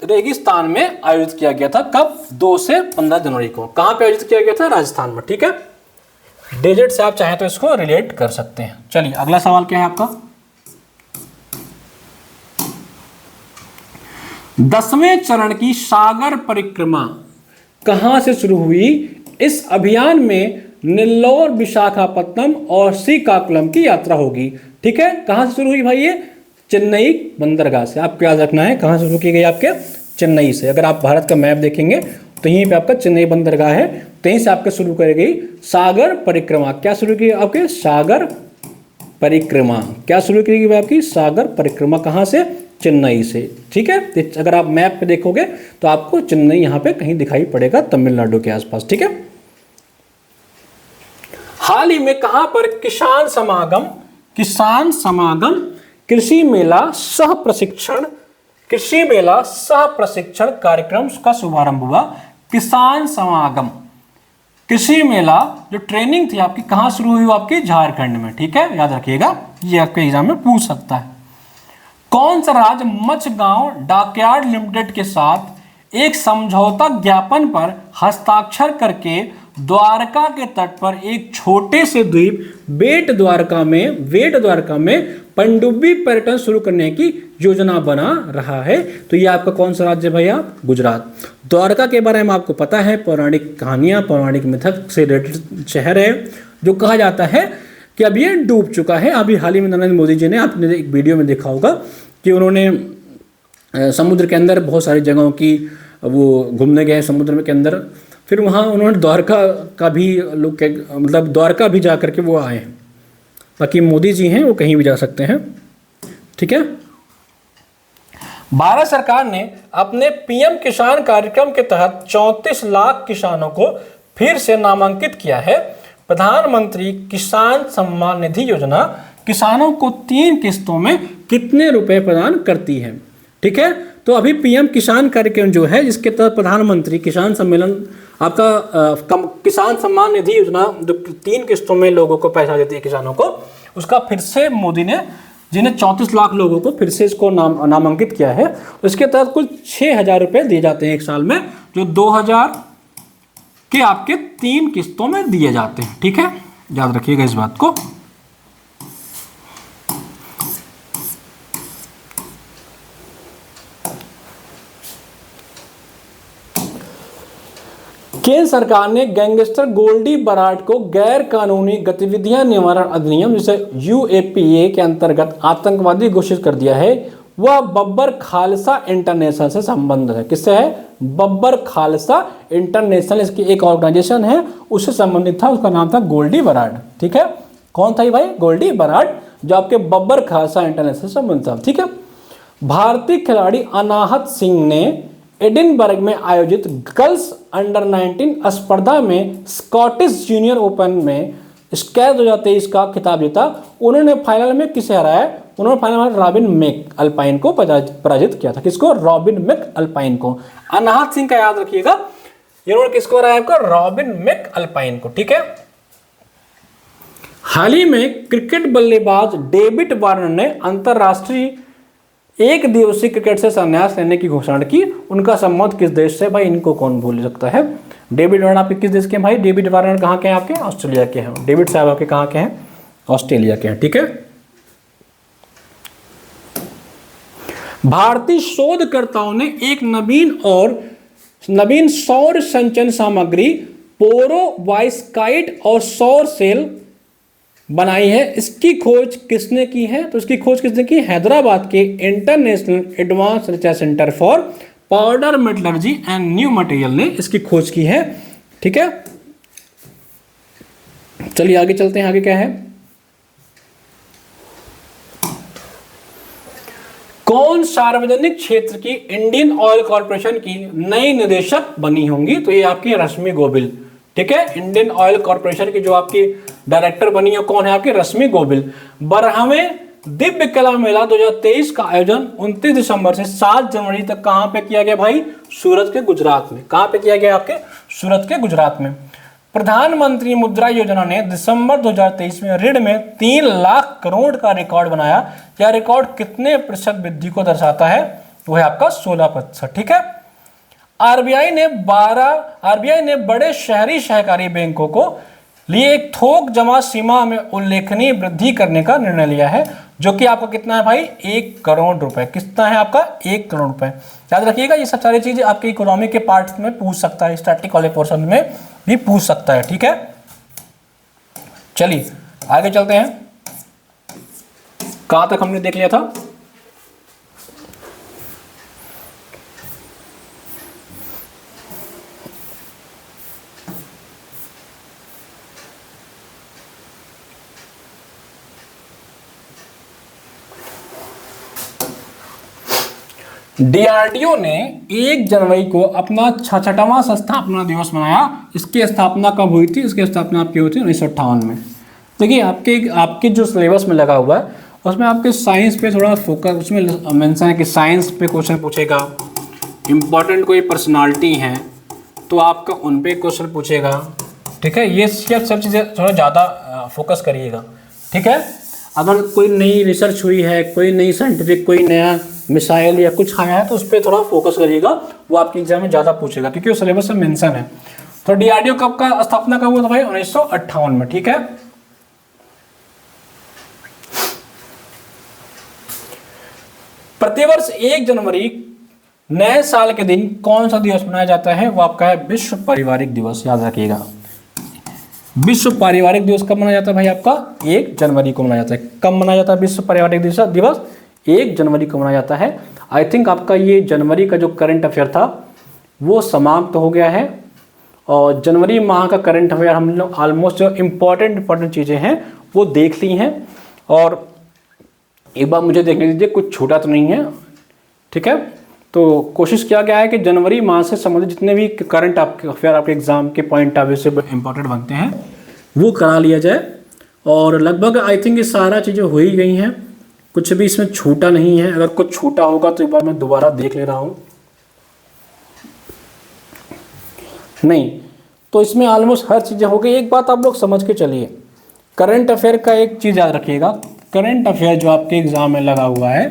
रेगिस्तान में आयोजित किया गया था। कब, 2 से 15 जनवरी को। कहां पे आयोजित किया गया था, राजस्थान में। ठीक है, डेजर्ट से आप चाहें तो इसको रिलेट कर सकते हैं। चलिए अगला सवाल क्या है आपका, 10वें चरण की सागर परिक्रमा कहां से शुरू हुई। इस अभियान में नेल्लोर, विशाखापट्टनम और श्रीकाकुलम की यात्रा होगी। ठीक है, कहां से शुरू हुई भाई, ये चेन्नई बंदरगाह से। आपको याद रखना है कहां से शुरू की गई, आपके चेन्नई से। अगर आप भारत का मैप देखेंगे तो यहीं पे आपका चेन्नई बंदरगाह है, तो यहीं से आपका शुरू करी गई सागर परिक्रमा। क्या शुरू की आपके, सागर परिक्रमा। क्या शुरू की गई आपकी, सागर परिक्रमा। कहां से, चेन्नई से। ठीक है, अगर आप मैप पे देखोगे तो आपको चेन्नई यहाँ पे कहीं दिखाई पड़ेगा, तमिलनाडु के आसपास। ठीक है, हाल ही में कहां पर किसान समागम कृषि मेला सह प्रशिक्षण कार्यक्रम का शुभारंभ हुआ। किसान समागम कृषि मेला जो ट्रेनिंग थी आपकी कहां शुरू हुई, आपकी झारखंड में। ठीक है, याद रखिएगा, ये आपके एग्जाम में पूछ सकता है। कौन सा राज्य मचगांव डॉकयार्ड लिमिटेड के साथ एक समझौता ज्ञापन पर हस्ताक्षर करके द्वारका के तट पर एक छोटे से द्वीप बेट द्वारका में पनडुब्बी पर्यटन शुरू करने की योजना बना रहा है। तो ये आपका कौन सा राज्य भैया, गुजरात। द्वारका के बारे में आपको पता है, पौराणिक कहानियां, पौराणिक मिथक से रिलेटेड शहर है, जो कहा जाता है कि अब ये डूब चुका है। अभी हाल ही में नरेंद्र मोदी जी ने, आपने एक वीडियो में देखा होगा कि उन्होंने समुद्र के अंदर बहुत सारी जगहों की वो घूमने गए समुद्र के अंदर, फिर वहाँ उन्होंने द्वारका का भी लोग मतलब द्वारका भी जा करके वो आए हैं। बाकी मोदी जी हैं वो कहीं भी जा सकते हैं। ठीक है, भारत सरकार ने अपने पीएम किसान कार्यक्रम के तहत 34 लाख किसानों को फिर से नामांकित किया है। प्रधानमंत्री किसान सम्मान निधि योजना किसानों को 3 किस्तों में कितने रुपए प्रदान करती है। ठीक है, तो अभी पीएम किसान कार्यक्रम जो है, जिसके तहत प्रधानमंत्री किसान सम्मेलन आपका किसान सम्मान निधि योजना जो 3 किस्तों में लोगों को पैसा देती है किसानों को, उसका फिर से मोदी ने जिन्हें 34 लाख लोगों को फिर से इसको नामांकित किया है। इसके तहत कुल 6,000 रुपये दिए जाते हैं एक साल में, जो 2,000 के आपके 3 किस्तों में दिए जाते हैं। ठीक है, याद रखिएगा इस बात को। केंद्र सरकार ने गैंगस्टर गोल्डी बराड को गैर कानूनी गतिविधियां निवारण अधिनियम जिसे UAPA के अंतर्गत आतंकवादी घोषित कर दिया है। वह बब्बर खालसा इंटरनेशनल से संबंधित है। किससे है? बब्बर खालसा इंटरनेशनल, इसकी एक ऑर्गेनाइजेशन है, उससे संबंधित था। उसका नाम था गोल्डी बराड। ठीक है, कौन था भाई? गोल्डी बराड, जो आपके बब्बर खालसा इंटरनेशनल से संबंधित था। ठीक है, भारतीय खिलाड़ी अनाहत सिंह ने एडिनबर्ग में आयोजित गर्ल्स अंडर-19 स्पर्धा में स्कॉटिश जूनियर ओपन में स्कैच 2023 का खिताब जीता। उन्होंने फाइनल में किसे हराया? उन्होंने फाइनल में रॉबिन मैक अल्पाइन को पराजित किया था। किसको? रॉबिन मैक अल्पाइन को। अनाहत सिंह का याद रखिएगा, इन्होंने किसको हराया? आपका रॉबिन मैक अल्पाइन को। ठीक है, हाल ही में क्रिकेट बल्लेबाज डेविड वार्नर ने अंतरराष्ट्रीय एक दिवसीय क्रिकेट से संन्यास लेने की घोषणा की। उनका संबंध किस देश से? भाई इनको कौन भूल सकता है। डेविड वार्नर आपके किस देश के हैं भाई? डेविड वार्नर कहाँ के हैं आपके? ऑस्ट्रेलिया के हैं। डेविड साहब आपके कहाँ के हैं? ऑस्ट्रेलिया के हैं। ठीक है, भारतीय शोधकर्ताओं ने एक नवीन सौर संचयन सामग्री पोरोवाइस्काइट और सौर सेल बनाई है। इसकी खोज किसने की है? तो इसकी खोज किसने की? हैदराबाद के international advance research centre for powder metallurgy and new material ने इसकी खोज की है। ठीक है, चलिए आगे चलते हैं। आगे क्या है? कौन सार्वजनिक क्षेत्र की इंडियन ऑयल कॉर्पोरेशन की नई निदेशक बनी होंगी? तो ये आपकी रश्मि गोबिल। ठीक है, इंडियन ऑयल कॉर्पोरेशन की जो आपकी डायरेक्टर बनी है कौन है? आपकी रश्मि गोबिल। 12वें दिव्य कला मेला 2023 का आयोजन 29 दिसंबर से 7 जनवरी तक कहां पे किया गया भाई? सूरत के गुजरात में। कहां पे किया गया? आपके सूरत के गुजरात में। प्रधानमंत्री मुद्रा योजना ने दिसंबर 2023 में ऋण में 3 लाख करोड़ का रिकॉर्ड बनाया। यह रिकॉर्ड कितने प्रतिशत वृद्धि को दर्शाता है? वो है आपका 16%। ठीक है, आरबीआई ने बड़े शहरी सहकारी बैंकों को लिए एक थोक जमा सीमा में उल्लेखनीय वृद्धि करने का निर्णय लिया है, जो कि आपका कितना है भाई? 1 करोड़ रुपए। कितना है आपका? 1 करोड़ रुपए। याद रखिएगा, ये सब सारी चीजें आपके इकोनॉमी के पार्ट में पूछ सकता है, स्टैटिक वाले पोर्शन में भी पूछ सकता है। ठीक है, चलिए आगे चलते हैं। कहां तक हमने देख लिया था? DRDO ने 1 जनवरी को अपना 66वां स्थापना दिवस मनाया। इसकी स्थापना कब हुई थी? इसकी स्थापना आपकी हुई थी 1958 में। देखिए आपके जो सिलेबस में लगा हुआ है उसमें आपके साइंस पे थोड़ा फोकस, उसमें मेंशन है कि साइंस पे क्वेश्चन पूछेगा, इंपॉर्टेंट कोई पर्सनालिटी है तो आपका उन पे क्वेश्चन पूछेगा। ठीक है, ये सब चीज़ें थोड़ा ज़्यादा फोकस करिएगा। ठीक है, अगर कोई नई रिसर्च हुई है, कोई नई साइंटिफिक कोई नया मिसाइल या कुछ आया है तो उस पर थोड़ा फोकस करिएगा, वो आपके एग्जाम में ज़्यादा पूछेगा क्योंकि वो सिलेबस में मेंशन है। तो DRDO कब का स्थापना कब हुआ था भाई? 1958 में। ठीक है, प्रतिवर्ष 1 जनवरी नए साल के दिन कौन सा दिवस मनाया जाता है? वो आपका है विश्व पारिवारिक दिवस। याद रखिएगा, विश्व पारिवारिक दिवस कब मनाया जाता है भाई? आपका 1 जनवरी को मनाया जाता है। कब मनाया जाता है विश्व पारिवारिक दिवस? 1 जनवरी को मनाया जाता है। आई थिंक आपका ये जनवरी का जो करंट अफेयर था वो समाप्त हो गया है, और जनवरी माह का करंट अफेयर हम लोग ऑलमोस्ट जो इम्पॉर्टेंट चीज़ें हैं वो देख ली हैं। और एक बार मुझे देखने दीजिए, कुछ छूटा तो नहीं है। ठीक है, तो कोशिश किया गया है कि जनवरी माह से संबंधित जितने भी करंट अफेयर आपके एग्जाम के पॉइंट ऑफ व्यू से इम्पोर्टेंट बनते हैं वो करा लिया जाए। और लगभग आई थिंक ये सारा चीज़ें हो ही गई हैं, कुछ भी इसमें छूटा नहीं है। अगर कुछ छूटा होगा तो एक बार मैं दोबारा देख ले रहा हूँ। नहीं, तो इसमें ऑलमोस्ट हर चीज़ें हो गई। एक बात आप लोग समझ के चलिए, करंट अफेयर का एक चीज़ याद रखिएगा, करंट अफेयर जो आपके एग्जाम में लगा हुआ है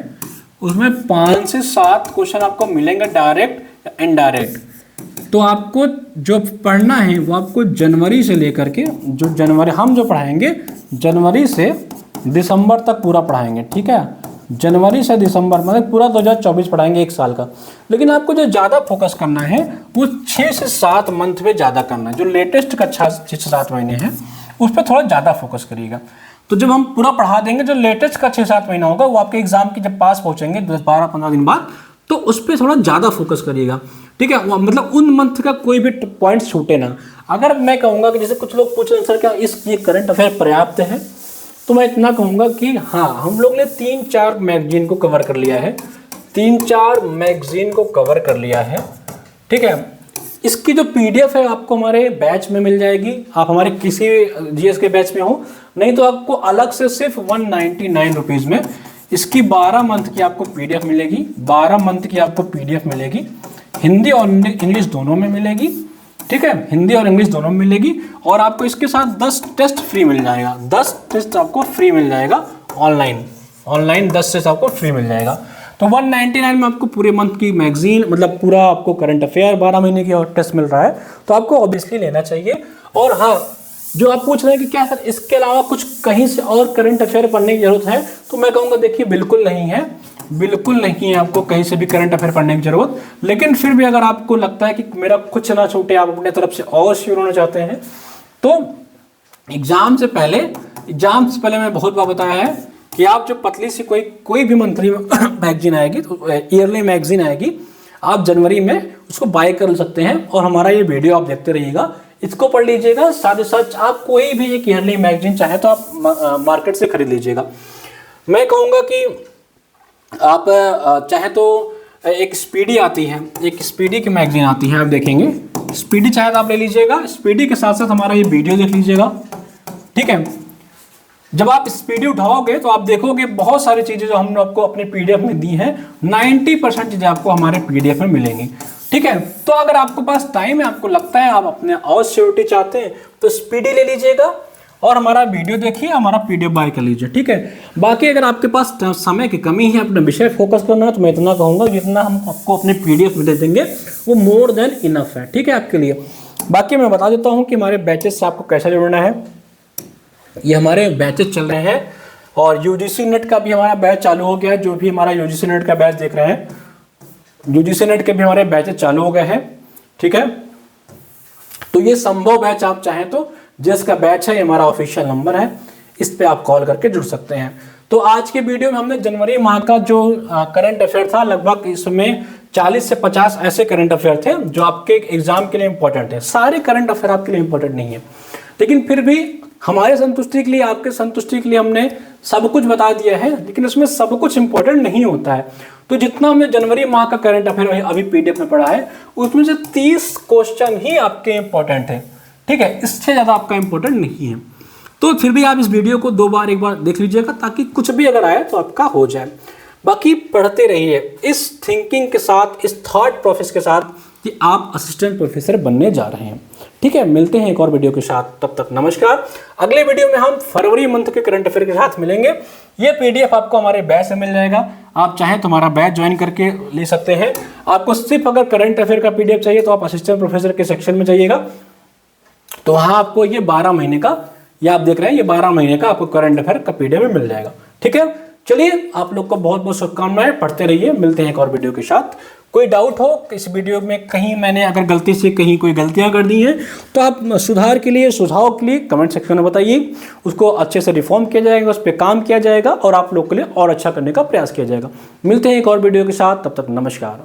उसमें 5 से 7 क्वेश्चन आपको मिलेंगे डायरेक्ट या इनडायरेक्ट। तो आपको जो पढ़ना है वो आपको जनवरी से लेकर के जो जनवरी हम जो पढ़ाएंगे जनवरी से दिसंबर तक पूरा पढ़ाएंगे, ठीक है। जनवरी से दिसंबर मतलब पूरा 2024 पढ़ाएंगे, 1 साल का। लेकिन आपको जो ज़्यादा फोकस करना है वो 6 से 7 मंथ पे ज़्यादा करना है। जो लेटेस्ट का 6 से 7 महीने हैं उस पर थोड़ा ज़्यादा फोकस करिएगा। तो जब हम पूरा पढ़ा देंगे जो लेटेस्ट का 6-7 महीना होगा वो आपके एग्जाम की जब पास पहुँचेंगे 10-12-15 दिन बाद, तो उस पर थोड़ा ज़्यादा फोकस करिएगा, ठीक है। मतलब उन मंथ का कोई भी पॉइंट छूटे ना। अगर मैं कहूँगा कि जैसे कुछ लोग पूछ रहे हैं सर क्या ये करंट अफेयर पर्याप्त है, तो मैं इतना कहूँगा कि हाँ, हम लोग ने 3-4 मैगजीन को कवर कर लिया है, 3-4 मैगजीन को कवर कर लिया है, ठीक है। इसकी जो पीडीएफ है आपको हमारे बैच में मिल जाएगी। आप हमारे किसी जीएस के बैच में हो, नहीं तो आपको अलग से सिर्फ 199 रुपीज़ में इसकी 12 मंथ की आपको पीडीएफ मिलेगी। 12 मंथ की आपको पीडीएफ मिलेगी, हिंदी और इंग्लिश दोनों में मिलेगी, ठीक है। हिंदी और इंग्लिश दोनों में मिलेगी। और आपको इसके साथ 10 टेस्ट फ्री मिल जाएगा। 10 टेस्ट आपको फ्री मिल जाएगा ऑनलाइन 10 टेस्ट आपको फ्री मिल जाएगा। तो 199 में आपको पूरे मंथ की मैगजीन मतलब पूरा आपको करंट अफेयर 12 महीने की और टेस्ट मिल रहा है, तो आपको ऑब्वियसली लेना चाहिए। और हाँ, जो आप पूछ रहे हैं कि क्या सर इसके अलावा कुछ कहीं से और करंट अफेयर पढ़ने की जरूरत है, तो मैं कहूँगा देखिए बिल्कुल नहीं है, बिल्कुल नहीं है आपको कहीं से भी करंट अफेयर पढ़ने की जरूरत। लेकिन फिर भी अगर आपको लगता है कि मेरा कुछ ना छूटे, आप अपने तरफ से और श्योर होना चाहते हैं, तो एग्जाम से पहले मैं बहुत बार बताया है कि आप जो पतली सी कोई भी मंथली मैगजीन आएगी, तो ईयरली मैगजीन आएगी, आप जनवरी में उसको बाय कर सकते हैं। और हमारा ये वीडियो आप देखते रहिएगा, इसको पढ़ लीजिएगा। साथ ही साथ आप कोई भी एक ईयरली मैगजीन चाहे तो आप मार्केट से खरीद लीजिएगा। मैं कहूँगा कि आप चाहे तो एक स्पीडी आती है, एक स्पीडी की मैगजीन आती है, आप देखेंगे स्पीडी चाहे तो आप ले लीजिएगा। स्पीडी के साथ साथ हमारा ये वीडियो देख लीजिएगा, ठीक है। जब आप स्पीडी उठाओगे तो आप देखोगे बहुत सारी चीज़ें जो हमने आपको अपने पीडीएफ में दी हैं, 90% चीज़ें आपको हमारे पीडीएफ में मिलेंगी, ठीक है। तो अगर आपके पास टाइम है, आपको लगता है आप अपने और श्योरिटी चाहते हैं, तो स्पीडी ले लीजिएगा और हमारा वीडियो देखिए, हमारा पीडीएफ बाय कर लीजिए, ठीक है। बाकी अगर आपके पास समय की कमी है, अपने विषय फोकस करना है, तो मैं इतना कहूँगा जितना हम आपको अपने पीडीएफ में दे देंगे वो मोर देन इनफ है, ठीक है, आपके लिए। बाकी मैं बता देता हूँ कि हमारे बैचेस से आपको कैसे जुड़ना है। ये हमारे बैचेस चल रहे हैं और यूजीसी नेट का भी हमारा बैच चालू हो गया है। जो भी हमारा यूजीसी नेट का बैच देख रहे हैं, यूजीसी नेट के भी हमारे बैचेस चालू हो गए हैं, ठीक है। तो ये संभव बैच आप चाहें तो जिसका बैच है, ये हमारा ऑफिशियल नंबर है, इस पे आप कॉल करके जुड़ सकते हैं। तो आज के वीडियो में हमने जनवरी माह का जो करंट अफेयर था, लगभग इसमें 40 से 50 ऐसे करंट अफेयर थे जो आपके एग्जाम के लिए इंपॉर्टेंट है। सारे करंट अफेयर आपके लिए इंपॉर्टेंट नहीं है, लेकिन फिर भी हमारे संतुष्टि के लिए, आपके संतुष्टि के लिए हमने सब कुछ बता दिया है। लेकिन इसमें सब कुछ इंपॉर्टेंट नहीं होता है। तो जितना हमने जनवरी माह का करंट अफेयर अभी पीडीएफ में पढ़ा है, उसमें से 30 क्वेश्चन ही आपके इंपॉर्टेंट है, ठीक है। इससे ज़्यादा आपका इंपॉर्टेंट नहीं है। तो फिर भी आप इस वीडियो को 2 बार 1 बार देख लीजिएगा, ताकि कुछ भी अगर आए तो आपका हो जाए। बाकी पढ़ते रहिए इस थिंकिंग के साथ, इस थॉट प्रोसेस के साथ कि आप असिस्टेंट प्रोफेसर बनने जा रहे हैं, ठीक है। मिलते हैं एक और वीडियो के साथ, तब तक नमस्कार। अगले वीडियो में हम फरवरी मंथ के करंट अफेयर के साथ मिलेंगे। ये पीडीएफ आपको हमारे बैच से मिल जाएगा, आप चाहें तो हमारा बैच ज्वाइन करके ले सकते हैं। आपको सिर्फ अगर करंट अफेयर का पीडीएफ चाहिए तो आप असिस्टेंट प्रोफेसर के सेक्शन में जाइएगा, तो वहाँ आपको ये 12 महीने का, ये आप देख रहे हैं, ये 12 महीने का आपको करंट अफेयर का पीडीएफ में मिल जाएगा, ठीक है। चलिए, आप लोग को बहुत बहुत शुभकामनाएं, पढ़ते रहिए। मिलते हैं एक और वीडियो के साथ। कोई डाउट हो इस वीडियो में, कहीं मैंने अगर गलती से कहीं कोई गलतियां कर दी हैं, तो आप सुधार के लिए, सुझाव के लिए कमेंट सेक्शन में बताइए। उसको अच्छे से रिफॉर्म किया जाएगा, उस पर काम किया जाएगा और आप लोग के लिए और अच्छा करने का प्रयास किया जाएगा। मिलते हैं एक और वीडियो के साथ, तब तक नमस्कार।